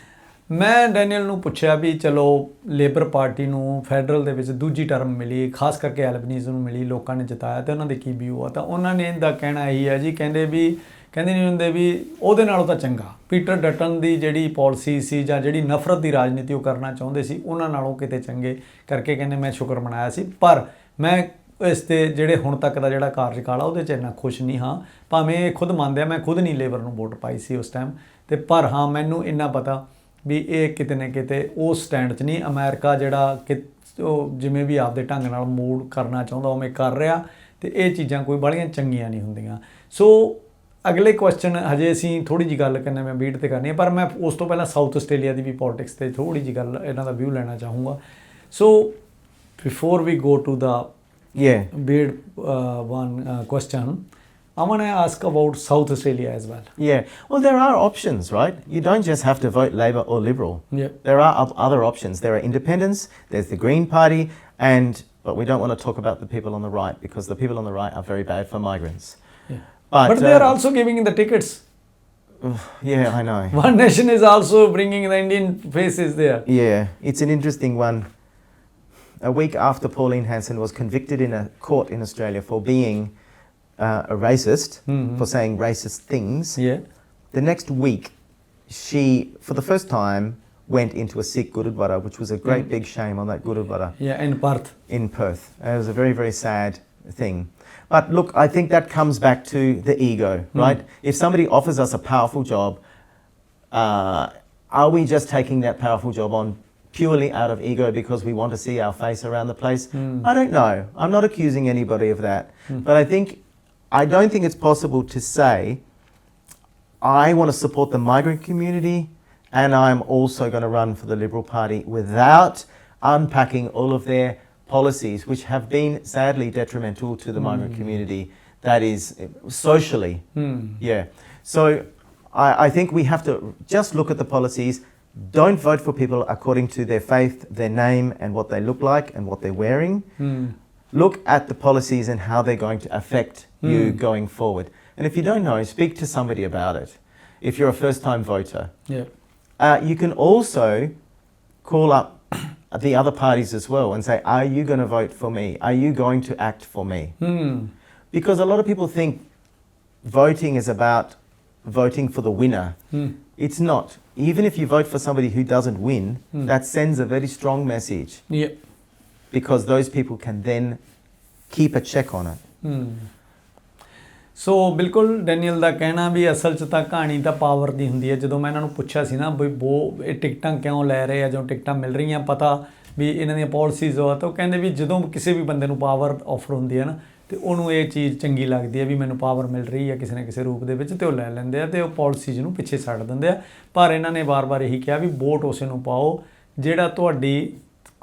ਮੈਂ Daniel ਨੂੰ ਪੁੱਛਿਆ ਵੀ ਚਲੋ labour party ਨੂੰ federal ਦੇ ਵਿੱਚ ਦੂਜੀ term ਮਿਲੀ, ਖਾਸ ਕਰਕੇ ਐਲਬਨੀਜ਼ ਨੂੰ ਮਿਲੀ, ਲੋਕਾਂ ਨੇ ਜਿਤਾਇਆ, ਤੇ ਉਹਨਾਂ ਦੇ ਕੀ ਵਿਊ ਆ, ਤਾਂ ਉਹਨਾਂ ਨੇ ਇਹਦਾ ਕਹਿਣਾ ਇਹੀ ਹੈ ਜੀ, ਕਹਿੰਦੇ ਨਹੀਂ ਹੁੰਦੇ ਵੀ ਉਹਦੇ ਨਾਲੋਂ ਤਾਂ ਚੰਗਾ ਪੀਟਰ ਡਟਨ ਦੀ ਜਿਹੜੀ ਪਾਲਿਸੀ ਸੀ ਜਾਂ ਜਿਹੜੀ ਨਫ਼ਰਤ ਦੀ ਰਾਜਨੀਤੀ ਉਹ ਕਰਨਾ ਚਾਹੁੰਦੇ ਸੀ, ਉਹਨਾਂ ਨਾਲੋਂ ਕਿਤੇ ਚੰਗੇ ਕਰਕੇ ਕਹਿੰਦੇ ਮੈਂ ਸ਼ੁਕਰ ਮਨਾਇਆ ਸੀ। ਪਰ ਮੈਂ ਇਸ 'ਤੇ ਜਿਹੜੇ ਹੁਣ ਤੱਕ ਦਾ ਜਿਹੜਾ ਕਾਰਜਕਾਲ ਆ ਉਹਦੇ 'ਚ ਇੰਨਾ ਖੁਸ਼ ਨਹੀਂ ਹਾਂ, ਭਾਵੇਂ ਇਹ ਖੁਦ ਮੰਨਦੇ ਆ ਮੈਂ ਖੁਦ ਨਹੀਂ ਲੇਬਰ ਨੂੰ ਵੋਟ ਪਾਈ ਸੀ ਉਸ ਟਾਈਮ, ਅਤੇ ਪਰ ਹਾਂ ਮੈਨੂੰ ਇੰਨਾ ਪਤਾ ਵੀ ਇਹ ਕਿਤੇ ਨਾ ਕਿਤੇ ਉਸ ਸਟੈਂਡ 'ਚ ਨਹੀਂ, ਅਮਰੀਕਾ ਜਿਹੜਾ ਕਿ ਉਹ ਜਿਵੇਂ ਵੀ ਆਪਦੇ ਢੰਗ ਨਾਲ ਮੂਡ ਕਰਨਾ ਚਾਹੁੰਦਾ ਉਵੇਂ ਕਰ ਰਿਹਾ, ਅਤੇ ਇਹ ਚੀਜ਼ਾਂ ਕੋਈ ਬਾਹਲੀਆਂ ਚੰਗੀਆਂ ਨਹੀਂ ਹੁੰਦੀਆਂ। ਸੋ ਅਗਲੇ ਕੁਐਸਚਨ ਹਜੇ ਅਸੀਂ ਥੋੜ੍ਹੀ ਜਿਹੀ ਗੱਲ ਕਰਨੀ, ਮੈਂ ਬੀਟ 'ਤੇ ਕਰਨੀ ਹੈ, ਪਰ ਮੈਂ ਉਸ ਤੋਂ ਪਹਿਲਾਂ ਸਾਊਥ ਆਸਟ੍ਰੇਲੀਆ ਦੀ ਵੀ ਪੋਲੀਟਿਕਸ 'ਤੇ ਥੋੜ੍ਹੀ ਜਿਹੀ ਗੱਲ ਇਹਨਾਂ ਦਾ ਵਿਊ ਲੈਣਾ ਚਾਹੂੰਗਾ। So before we go to the beat one question, I want to ask about South Australia as well. Yeah, well, there are options, right? You don't just have to vote Labor or Liberal. Yeah. There are other options. There are independents, there's the Green Party, but we don't want to talk about the people on the right, because the people on the right are very bad for migrants. Yeah. But they are also giving the tickets. Yeah, I know. One Nation is also bringing the Indian faces there. Yeah, it's an interesting one. A week after Pauline Hanson was convicted in a court in Australia for being a racist, for saying racist things, the next week she, for the first time, went into a Sikh Gurudwara, which was a great big shame on that Gurudwara. Yeah, in Perth. In Perth. It was a very, very sad thing. But look, I think that comes back to the ego, right? If somebody offers us a powerful job, are we just taking that powerful job on purely out of ego because we want to see our face around the place? I don't know. I'm not accusing anybody of that. But I don't think it's possible to say I want to support the migrant community and I'm also going to run for the Liberal Party without unpacking all of their policies, which have been sadly detrimental to the migrant community, that is socially. Yeah. So I think we have to just look at the policies. Don't vote for people according to their faith, their name and what they look like and what they're wearing. Look at the policies and how they're going to affect you going forward. And if you don't know, speak to somebody about it. If you're a first-time voter. You can also call up the other parties as well and say, are you going to vote for me? Are you going to act for me? Because a lot of people think voting is about voting for the winner. It's not. Even if you vote for somebody who doesn't win, that sends a very strong message. Because those people can then keep a check on it. ਸੋ ਬਿਲਕੁਲ Daniel ਦਾ ਕਹਿਣਾ ਵੀ ਅਸਲ 'ਚ ਤਾਂ ਕਹਾਣੀ ਤਾਂ power ਦੀ ਹੁੰਦੀ ਹੈ। ਜਦੋਂ ਮੈਂ ਇਹਨਾਂ ਨੂੰ ਪੁੱਛਿਆ ਸੀ ਨਾ ਵੀ ਇਹ ਟਿਕਟਾਂ ਕਿਉਂ ਲੈ ਰਹੇ ਆ, ਜਦੋਂ ਟਿਕਟਾਂ ਮਿਲ ਰਹੀਆਂ ਪਤਾ ਵੀ ਇਹਨਾਂ ਦੀਆਂ ਪਾਲਿਸੀਜ਼ ਆ, ਤਾਂ ਉਹ ਕਹਿੰਦੇ ਵੀ ਜਦੋਂ ਕਿਸੇ ਵੀ ਬੰਦੇ ਨੂੰ ਪਾਵਰ ਆਫਰ ਹੁੰਦੀ ਹੈ ਨਾ, ਅਤੇ ਉਹਨੂੰ ਇਹ ਚੀਜ਼ ਚੰਗੀ ਲੱਗਦੀ ਹੈ ਵੀ ਮੈਨੂੰ ਪਾਵਰ ਮਿਲ ਰਹੀ ਹੈ ਕਿਸੇ ਨਾ ਕਿਸੇ ਰੂਪ ਦੇ ਵਿੱਚ, ਅਤੇ ਉਹ ਲੈ ਲੈਂਦੇ ਆ ਅਤੇ ਉਹ ਪਾਲਿਸੀਜ਼ ਨੂੰ ਪਿੱਛੇ ਛੱਡ ਦਿੰਦੇ ਆ। ਪਰ ਇਹਨਾਂ ਨੇ ਵਾਰ-ਵਾਰ ਇਹੀ ਕਿਹਾ ਵੀ ਵੋਟ ਉਸੇ ਨੂੰ ਪਾਓ ਜਿਹੜਾ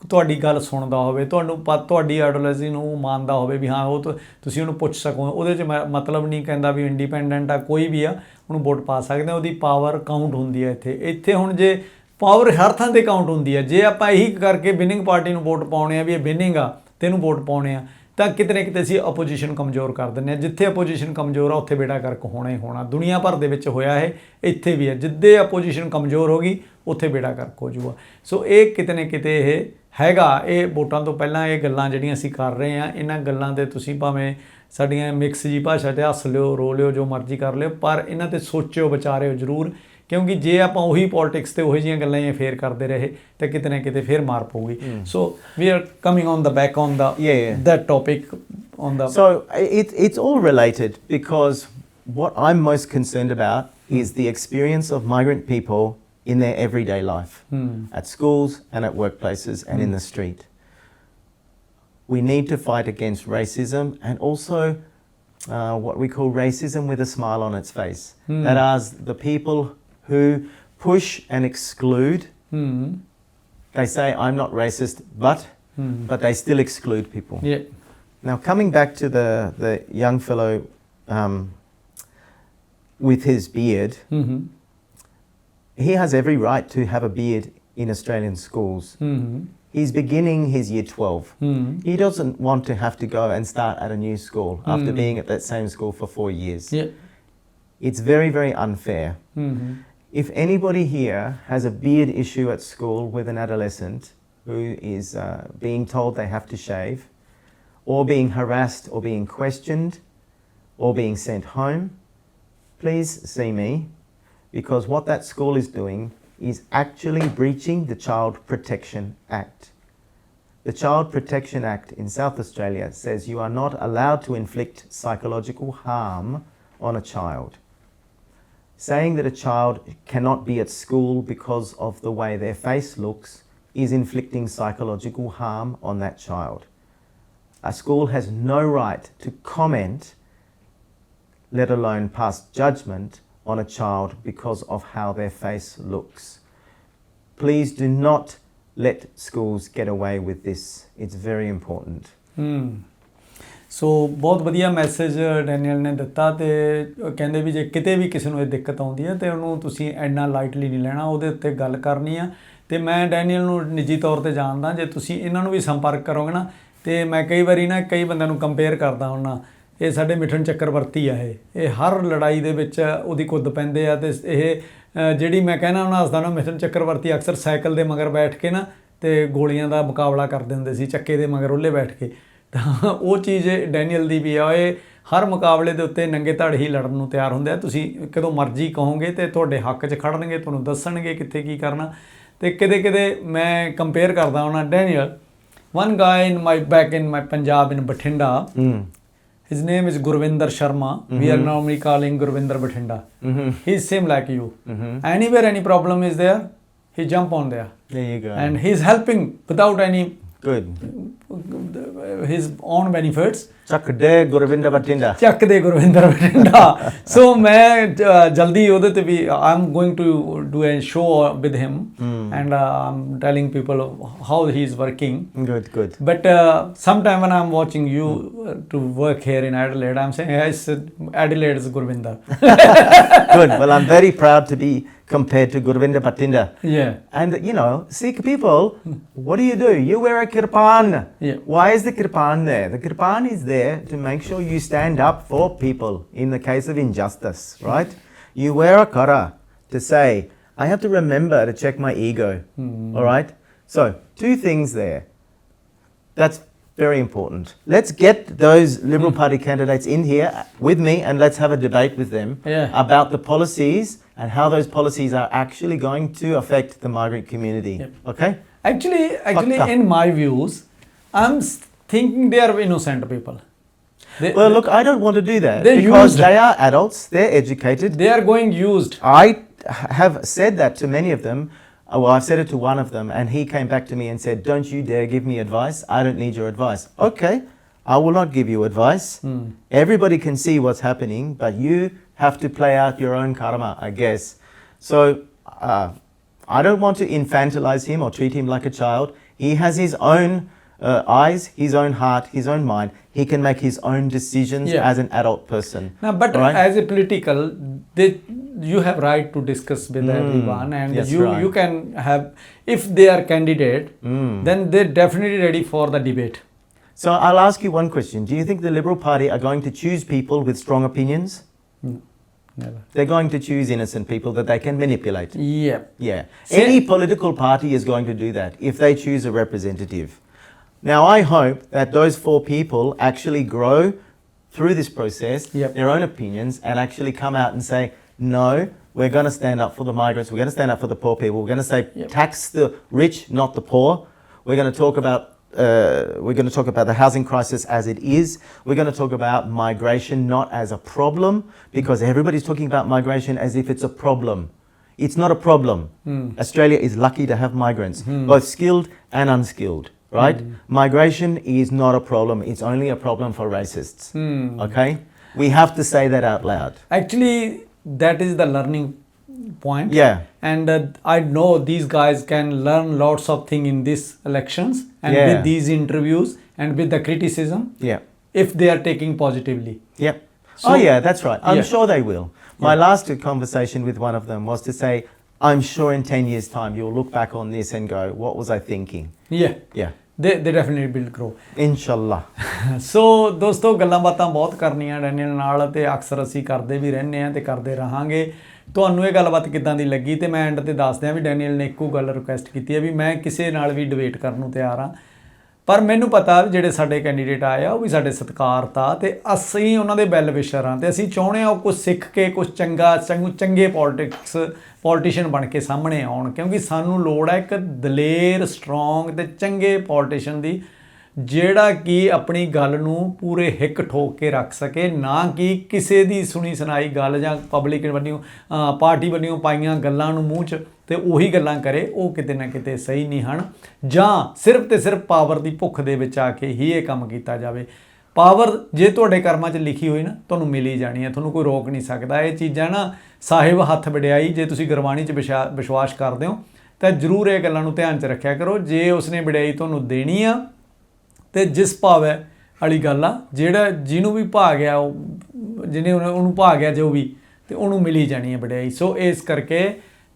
ਤੁਹਾਡੀ ਗੱਲ ਸੁਣਦਾ ਹੋਵੇ, ਤੁਹਾਡੀ ਆਈਡੀਓਲੋਜੀ ਨੂੰ ਮੰਨਦਾ ਹੋਵੇ ਵੀ ਹਾਂ ਉਹ ਤੁਸੀਂ ਉਹਨੂੰ ਪੁੱਛ ਸਕੋ। ਉਹਦੇ 'ਚ ਮਤਲਬ ਨਹੀਂ ਕਹਿੰਦਾ ਵੀ ਇੰਡੀਪੈਂਡੈਂਟ ਆ ਕੋਈ ਵੀ ਆ ਉਹਨੂੰ ਵੋਟ ਪਾ ਸਕਦੇ ਆ, ਉਹਦੀ ਪਾਵਰ ਕਾਊਂਟ ਹੁੰਦੀ ਹੈ ਇੱਥੇ ਹੁਣ ਜੇ ਪਾਵਰ ਹਰ ਥਾਂ 'ਤੇ ਕਾਊਂਟ ਹੁੰਦੀ ਹੈ, ਜੇ ਆਪਾਂ ਇਹੀ ਕਰਕੇ ਵਿਨਿੰਗ ਪਾਰਟੀ ਨੂੰ ਵੋਟ ਪਾਉਣੇ ਆ ਵੀ ਇਹ ਵਿਨਿੰਗ ਆ ਅਤੇ ਇਹਨੂੰ ਵੋਟ ਪਾਉਣੇ ਆ, ਤਾਂ ਕਿਤੇ ਨਾ ਕਿਤੇ ਅਸੀਂ ਅਪੋਜੀਸ਼ਨ ਕਮਜ਼ੋਰ ਕਰ ਦਿੰਦੇ ਹਾਂ। ਜਿੱਥੇ ਅਪੋਜੀਸ਼ਨ ਕਮਜ਼ੋਰ ਆ ਉੱਥੇ ਬੇੜਾ ਗਰਕ ਹੋਣਾ ਹੀ ਹੋਣਾ। ਦੁਨੀਆ ਭਰ ਦੇ ਵਿੱਚ ਹੋਇਆ ਇਹ, ਇੱਥੇ ਵੀ ਹੈ। ਜਿੱਦੇ ਅਪੋਜੀਸ਼ਨ ਕਮਜ਼ੋਰ ਹੋ ਗਈ ਉੱਥੇ ਬੇੜਾ ਗਰਕ ਹੋ ਜੂਗਾ। ਸੋ ਇਹ ਕਿਤੇ ਨਾ ਕਿਤੇ ਇਹ ਹੈਗਾ। ਇਹ ਵੋਟਾਂ ਤੋਂ ਪਹਿਲਾਂ ਇਹ ਗੱਲਾਂ ਜਿਹੜੀਆਂ ਅਸੀਂ ਕਰ ਰਹੇ ਹਾਂ, ਇਹਨਾਂ ਗੱਲਾਂ 'ਤੇ ਤੁਸੀਂ ਭਾਵੇਂ ਸਾਡੀਆਂ ਮਿਕਸ ਜੀ ਭਾਸ਼ਾ 'ਤੇ ਹੱਸ ਲਿਓ, ਰੋ ਲਿਓ, ਜੋ ਮਰਜ਼ੀ ਕਰ ਲਿਓ, ਪਰ ਇਹਨਾਂ 'ਤੇ ਸੋਚਿਓ, ਵਿਚਾਰਿਓ ਜ਼ਰੂਰ, ਕਿਉਂਕਿ ਜੇ ਆਪਾਂ ਉਹੀ ਪੋਲੀਟਿਕਸ 'ਤੇ ਉਹੋ ਜਿਹੀਆਂ ਗੱਲਾਂ ਹੀ ਫੇਰ ਕਰਦੇ ਰਹੇ ਤਾਂ ਕਿਤੇ ਨਾ ਕਿਤੇ ਫੇਰ ਮਾਰ ਪਊਗੀ। So we are coming on the back on the that topic on the... So it's all related, because what I'm most concerned about is the experience of migrant people in their everyday life, at schools and at workplaces and in the street. We need to fight against racism, and also what we call racism with a smile on its face. That is the people who push and exclude. They say, I'm not racist, but but they still exclude people. Yeah. Now, coming back to the young fellow with his beard, he has every right to have a beard in Australian schools. He's beginning his year 12. He doesn't want to have to go and start at a new school after being at that same school for 4 years. Yeah. It's very, very unfair. If anybody here has a beard issue at school with an adolescent who is being told they have to shave, or being harassed, or being questioned, or being sent home, please see me, because what that school is doing is actually breaching the Child Protection Act. The Child Protection Act in South Australia says you are not allowed to inflict psychological harm on a child. Saying that a child cannot be at school because of the way their face looks is inflicting psychological harm on that child. A school has no right to comment, let alone pass judgment on a child because of how their face looks. Please do not let schools get away with this. It's very important. ਸੋ ਬਹੁਤ ਵਧੀਆ message Daniel ਨੇ ਦਿੱਤਾ ਤੇ ਕਹਿੰਦੇ ਵੀ ਜੇ ਕਿਤੇ ਵੀ ਕਿਸੇ ਨੂੰ ਇਹ ਦਿੱਕਤ ਆਉਂਦੀ ਹੈ ਤੇ ਉਹਨੂੰ ਤੁਸੀਂ ਇੰਨਾ ਲਾਈਟਲੀ ਨਹੀਂ ਲੈਣਾ, ਉਹਦੇ ਉੱਤੇ ਗੱਲ ਕਰਨੀ ਆ। ਤੇ ਮੈਂ ਡੈਨੀਅਲ ਨੂੰ ਨਿੱਜੀ ਤੌਰ ਤੇ ਜਾਣਦਾ, ਜੇ ਤੁਸੀਂ ਇਹਨਾਂ ਨੂੰ ਵੀ ਸੰਪਰਕ ਕਰੋਗੇ ਨਾ ਤੇ ਮੈਂ ਕਈ ਵਾਰੀ ਨਾ ਕਈ ਬੰਦਿਆਂ ਨੂੰ ਕੰਪੇਅਰ ਕਰਦਾ ਹੁੰਨਾ, ਇਹ ਸਾਡੇ ਮਿਠਨ ਚੱਕਰਵਰਤੀ ਆ, ਇਹ ਹਰ ਲੜਾਈ ਦੇ ਵਿੱਚ ਉਹਦੀ ਕੁੱਦ ਪੈਂਦੇ ਆ। ਤੇ ਇਹ ਜਿਹੜੀ ਮੈਂ ਕਹਿਣਾ ਉਹਨਾਂ ਹੱਸਦਾ ਨਾ, ਮਿਠਨ ਚੱਕਰਵਰਤੀ ਅਕਸਰ ਸਾਈਕਲ ਦੇ ਮਗਰ ਬੈਠ ਕੇ ਨਾ ਤੇ ਗੋਲੀਆਂ ਦਾ ਮੁਕਾਬਲਾ ਕਰਦੇ ਹੁੰਦੇ ਸੀ, ਚੱਕੇ ਦੇ ਮਗਰ ਉਹਲੇ ਬੈਠ ਕੇ। ਤਾਂ ਉਹ ਚੀਜ਼ ਡੈਨੀਅਲ ਦੀ ਵੀ ਆ, ਇਹ ਹਰ ਮੁਕਾਬਲੇ ਦੇ ਉੱਤੇ ਨੰਗੇ ਧੜ ਹੀ ਲੜਨ ਨੂੰ ਤਿਆਰ ਹੁੰਦੇ ਆ। ਤੁਸੀਂ ਕਦੋਂ ਮਰਜ਼ੀ ਕਹੋਗੇ ਤੇ ਤੁਹਾਡੇ ਹੱਕ 'ਚ ਖੜਨਗੇ, ਤੁਹਾਨੂੰ ਦੱਸਣਗੇ ਕਿੱਥੇ ਕੀ ਕਰਨਾ। ਤੇ ਕਿਤੇ ਕਿਤੇ ਮੈਂ ਕੰਪੇਅਰ ਕਰਦਾ ਉਹਨਾਂ Daniel, one guy in my Punjab in Bathinda, his name is Gurvinder Sharma. We are normally calling Gurvinder Bathinda. He's same like you. Anywhere any problem is there, he jump on there. There you go. And he's helping without any his own benefits. ਚੱਕ ਦੇ ਗੁਰਵਿੰਦਰ ਬਠਿੰਡਾ, ਚੱਕ ਦੇ ਗੁਰਵਿੰਦਰ ਬਠਿੰਡਾ। ਸੋ ਮੈਂ ਜਲਦੀ ਉਹਦੇ ਤੇ ਵੀ I'm going to do a show with him and I'm telling people how he is working. Good. But sometime when I'm watching you to work here in Adelaide, I'm saying yes, Adelaide is Gurvinder. Good. Well, I'm very proud to be compared to Gurvinder Bhatinda. Yeah. And you know, Sikh people, what do? You wear a kirpan. Yeah. Why is the kirpan there? The kirpan is there to make sure you stand up for people in the case of injustice, right? You wear a kara to say, I have to remember to check my ego. All right? So, 2 things there. That's very important. Let's get those Liberal Party candidates in here with me and let's have a debate with them about the policies and how those policies are actually going to affect the migrant community. Okay? Actually, in my views, I'm thinking they are innocent people. Well, look, I don't want to do that because they are adults, they're educated. They are going used. I have said that to many of them. Well, I've said it to one of them and he came back to me and said, don't you dare give me advice. I don't need your advice. Okay, I will not give you advice. Everybody can see what's happening, but you have to play out your own karma, I guess. So I don't want to infantilize him or treat him like a child. He has his own eyes, his own heart, his own mind. He can make his own decisions as an adult person. Now, but as a political, you have right to discuss with everyone, and you can have, if they are candidate, then they're definitely ready for the debate. So I'll ask you one question. Do you think the Liberal Party are going to choose people with strong opinions? No, never. They're going to choose innocent people that they can manipulate. Yeah. Any political party is going to do that if they choose a representative. Now, I hope that those 4 people actually grow through this process, their own opinions, and actually come out and say, no, we're going to stand up for the migrants, we're going to stand up for the poor people, we're going to say tax the rich, not the poor. We're going to talk about the housing crisis as it is. We're going to talk about migration not as a problem, because everybody's talking about migration as if it's a problem. It's not a problem. Australia is lucky to have migrants, both skilled and unskilled. Right? Migration is not a problem. It's only a problem for racists. Okay? We have to say that out loud. Actually, that is the learning point. Yeah. And I know these guys can learn lots of things in these elections and Yeah. with these interviews and with the criticism. Yeah. If they are taking positively. Yep. So- Oh yeah, that's right. I'm Yeah. sure they will. My last conversation with one of them was to say, I'm sure in 10 years' time you'll look back on this and go, what was I thinking? Yeah. Yeah. They definitely will grow. Inshallah. ਸੋ ਦੋਸਤੋ ਗੱਲਾਂ ਬਾਤਾਂ ਬਹੁਤ ਕਰਨੀਆਂ Daniel ਨਾਲ ਤੇ ਅਕਸਰ ਅਸੀਂ ਕਰਦੇ ਵੀ ਰਹਿੰਦੇ ਆ ਤੇ ਕਰਦੇ ਰਹਾਂਗੇ। ਤੁਹਾਨੂੰ ਇਹ ਗੱਲਬਾਤ ਕਿੱਦਾਂ ਦੀ ਲੱਗੀ ਤੇ ਮੈਂ ਐਂਡ ਤੇ ਦੱਸ ਦਿਆਂ ਵੀ ਡੈਨੀਅਲ ਨੇ ਇੱਕੋ ਗੱਲ ਰਿਕੁਐਸਟ ਕੀਤੀ ਹੈ ਵੀ ਮੈਂ ਕਿਸੇ ਨਾਲ ਵੀ ਡਿਬੇਟ ਕਰਨ ਨੂੰ ਤਿਆਰ ਹਾਂ, ਪਰ ਮੈਨੂੰ ਪਤਾ ਵੀ ਜਿਹੜੇ ਸਾਡੇ ਕੈਂਡੀਡੇਟ ਆਏ ਆ ਉਹ ਵੀ ਸਾਡੇ ਸਤਿਕਾਰਤ ਆ ਤੇ ਅਸੀਂ ਉਹਨਾਂ ਦੇ ਵੈਲ ਵਿਸ਼ਰ ਹਾਂ ਤੇ ਅਸੀਂ ਚਾਹੁੰਦੇ ਹਾਂ ਉਹ ਕੁਝ ਸਿੱਖ ਕੇ ਕੁਝ ਚੰਗੇ ਪੋਲੀਟੀਸ਼ੀਅਨ ਬਣ ਕੇ ਸਾਹਮਣੇ ਆਉਣ, ਕਿਉਂਕਿ ਸਾਨੂੰ ਲੋੜ ਹੈ ਇੱਕ ਦਲੇਰ ਸਟਰੋਂਗ ਤੇ ਚੰਗੇ ਪੋਲੀਟੀਸ਼ੀਅਨ ਦੀ ਜਿਹੜਾ ਕਿ ਆਪਣੀ ਗੱਲ ਨੂੰ ਪੂਰੇ ਹਿੱਕ ਠੋਕ ਕੇ ਰੱਖ ਸਕੇ, ਨਾ ਕਿ ਕਿਸੇ ਦੀ ਸੁਣੀ ਸੁਣਾਈ ਗੱਲ ਜਾਂ ਪਬਲਿਕ ਵੱਲੋਂ ਪਾਰਟੀ ਵੱਲੋਂ ਪਾਈਆਂ ਗੱਲਾਂ ਨੂੰ ਮੂੰਹ 'ਚ ਤੇ ਉਹੀ ਗੱਲਾਂ ਕਰੇ, ਉਹ ਕਿਤੇ ਨਾ ਕਿਤੇ ਸਹੀ ਨਹੀਂ ਹਨ। ਜਾਂ ਸਿਰਫ ਤੇ ਸਿਰਫ ਪਾਵਰ ਦੀ ਭੁੱਖ ਦੇ ਵਿੱਚ ਆ ਕੇ ਹੀ ਇਹ ਕੰਮ ਕੀਤਾ ਜਾਵੇ। ਪਾਵਰ ਜੇ ਤੁਹਾਡੇ ਕਰਮਾਂ 'ਚ ਲਿਖੀ ਹੋਈ ਨਾ ਤੁਹਾਨੂੰ ਮਿਲ ਹੀ ਜਾਣੀ ਹੈ, ਤੁਹਾਨੂੰ ਕੋਈ ਰੋਕ ਨਹੀਂ ਸਕਦਾ। ਇਹ ਚੀਜ਼ਾਂ ਨਾ ਸਾਹਿਬ ਹੱਥ ਵਡਿਆਈ, ਜੇ ਤੁਸੀਂ ਗੁਰਬਾਣੀ 'ਚ ਵਿਸ਼ਵਾਸ ਕਰਦੇ ਹੋ ਤਾਂ ਜ਼ਰੂਰ ਇਹ ਗੱਲਾਂ ਨੂੰ ਧਿਆਨ 'ਚ ਰੱਖਿਆ ਕਰੋ। ਜੇ ਉਸਨੇ ਵਡਿਆਈ ਤੁਹਾਨੂੰ ਦੇਣੀ ਆ ਤੇ ਜਿਸ ਭਾਵੈ ਵਾਲੀ ਗੱਲ ਆ, ਜਿਹੜਾ ਜਿਹਨੂੰ ਵੀ ਭਾ ਗਿਆ ਜਿਹਨੇ ਉਹਨੂੰ ਭਾ ਗਿਆ ਜੋ ਵੀ, ਤੇ ਉਹਨੂੰ ਮਿਲੀ ਜਾਣੀ ਹੈ ਵਡਿਆਈ। ਸੋ ਇਸ ਕਰਕੇ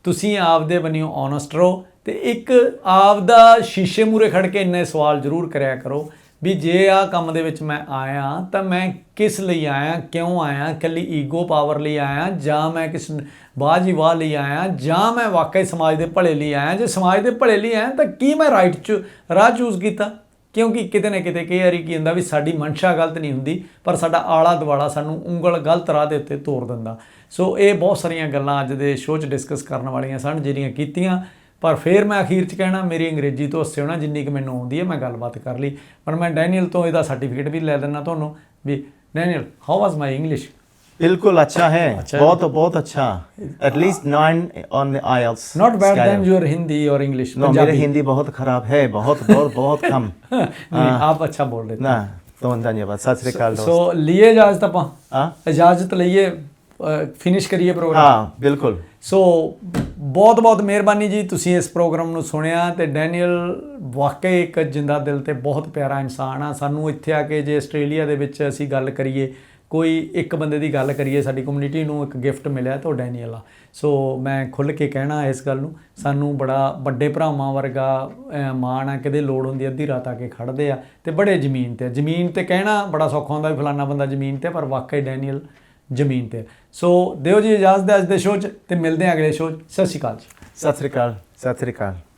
ਤੁਸੀਂ ਆਪਦੇ ਬੰਨਿਓ ਓਨੈਸਟ ਰਹੋ ਤੇ ਇੱਕ ਆਪਦਾ ਸ਼ੀਸ਼ੇ ਮੂਹਰੇ ਖੜ੍ਹ ਕੇ ਇੰਨੇ ਸਵਾਲ ਜ਼ਰੂਰ ਕਰਿਆ ਕਰੋ ਵੀ ਜੇ ਆਹ ਕੰਮ ਦੇ ਵਿੱਚ ਮੈਂ ਆਇਆ ਤਾਂ ਮੈਂ ਕਿਸ ਲਈ ਆਇਆ, ਕਿਉਂ ਆਇਆ, ਇਕੱਲੀ ਈਗੋ ਪਾਵਰ ਲਈ ਆਇਆ ਜਾਂ ਮੈਂ ਕਿਸ ਬਾਜੀ ਵਾਹ ਲਈ ਆਇਆ ਜਾਂ ਮੈਂ ਵਾਕਈ ਸਮਾਜ ਦੇ ਭਲੇ ਲਈ ਆਇਆ। ਜੇ ਸਮਾਜ ਦੇ ਭਲੇ ਲਈ ਆਇਆ ਤਾਂ ਕੀ ਮੈਂ ਰਾਹ ਚੂਜ਼ ਕੀਤਾ? ਕਿਉਂਕਿ ਕਿਤੇ ਨਾ ਕਿਤੇ ਕਈ ਵਾਰੀ ਕੀ ਹੁੰਦਾ ਵੀ ਸਾਡੀ ਮਨਸ਼ਾ ਗਲਤ ਨਹੀਂ ਹੁੰਦੀ, ਪਰ ਸਾਡਾ ਆਲਾ ਦੁਆਲਾ ਸਾਨੂੰ ਉਂਗਲ ਗਲਤ ਰਾਹ ਦੇ ਉੱਤੇ ਤੋਰ ਦਿੰਦਾ। ਸੋ ਇਹ ਬਹੁਤ ਸਾਰੀਆਂ ਗੱਲਾਂ ਅੱਜ ਦੇ ਸ਼ੋਅ 'ਚ ਡਿਸਕਸ ਕਰਨ ਵਾਲੀਆਂ ਸਨ ਜਿਹੜੀਆਂ ਕੀਤੀਆਂ, ਪਰ ਫਿਰ ਮੈਂ ਅਖੀਰ 'ਚ ਕਹਿਣਾ ਮੇਰੀ ਅੰਗਰੇਜ਼ੀ ਤੋਂ ਹੱਸਿਓ ਨਾ, ਜਿੰਨੀ ਕੁ ਮੈਨੂੰ ਆਉਂਦੀ ਹੈ ਮੈਂ ਗੱਲਬਾਤ ਕਰ ਲਈ। ਪਰ ਮੈਂ ਡੈਨੀਅਲ ਤੋਂ ਇਹਦਾ ਸਰਟੀਫਿਕੇਟ ਵੀ ਲੈ ਦਿੰਦਾ ਤੁਹਾਨੂੰ ਵੀ Daniel how was my English? बिल्कुल अच्छा है, बहुत अच्छा। At least 9 on the IELTS. Not bad than your Hindi or English. No, मेरा हिंदी बहुत खराब है, बहुत कम। आप अच्छा बोल रहे थे ना, तो धन्यवाद। सत श्री अकाल दोस्त। So लिए इजाजत ਆਪਾਂ इजाजत ਲਈਏ, ਫਿਨਿਸ਼ ਕਰੀਏ ਪ੍ਰੋਗਰਾਮ। ਹਾਂ ਬਿਲਕੁਲ। ਸੋ ਬਹੁਤ ਮਿਹਰਬਾਨੀ ਜੀ, ਤੁਸੀਂ ਇਸ ਪ੍ਰੋਗਰਾਮ ਨੂੰ ਸੁਣਿਆ ਤੇ ਡੈਨੀਅਲ ਵਾਕਈ ਇੱਕ ਜਿੰਦਾ ਦਿਲ ਤੇ ਬਹੁਤ ਪਿਆਰਾ ਇਨਸਾਨ ਆ। ਸਾਨੂੰ ਇੱਥੇ ਆ ਕੇ ਜੇ ਆਸਟ੍ਰੇਲੀਆ ਦੇ ਵਿੱਚ ਅਸੀਂ ਗੱਲ ਕਰੀਏ, ਕੋਈ ਇੱਕ ਬੰਦੇ ਦੀ ਗੱਲ ਕਰੀਏ, ਸਾਡੀ ਕਮਿਊਨਿਟੀ ਨੂੰ ਇੱਕ ਗਿਫਟ ਮਿਲਿਆ ਤਾਂ ਉਹ ਡੈਨੀਅਲ ਆ। ਸੋ ਮੈਂ ਖੁੱਲ੍ਹ ਕੇ ਕਹਿਣਾ ਇਸ ਗੱਲ ਨੂੰ, ਸਾਨੂੰ ਬੜਾ ਵੱਡੇ ਭਰਾਵਾਂ ਵਰਗਾ ਮਾਣ ਆ, ਕਿਤੇ ਲੋੜ ਹੁੰਦੀ ਅੱਧੀ ਰਾਤ ਆ ਕੇ ਖੜ੍ਹਦੇ ਆ ਤੇ ਬੜੇ ਜ਼ਮੀਨ ਤੇ ਕਹਿਣਾ ਬੜਾ ਸੌਖਾ ਹੁੰਦਾ ਵੀ ਫਲਾਨਾ ਬੰਦਾ ਜ਼ਮੀਨ ਤੇ, ਪਰ ਵਾਕਈ ਡੈਨੀਅਲ ਜ਼ਮੀਨ ਤੇ। ਸੋ ਦਿਓ ਜੀ ਇਜਾਜ਼ਤ ਅੱਜ ਦੇ ਸ਼ੋਅ 'ਚ ਤੇ ਮਿਲਦੇ ਹਾਂ ਅਗਲੇ ਸ਼ੋਅ 'ਚ। ਸਤਿ ਸ਼੍ਰੀ ਅਕਾਲ ਜੀ। ਸਤਿ ਸ਼੍ਰੀ ਅਕਾਲ।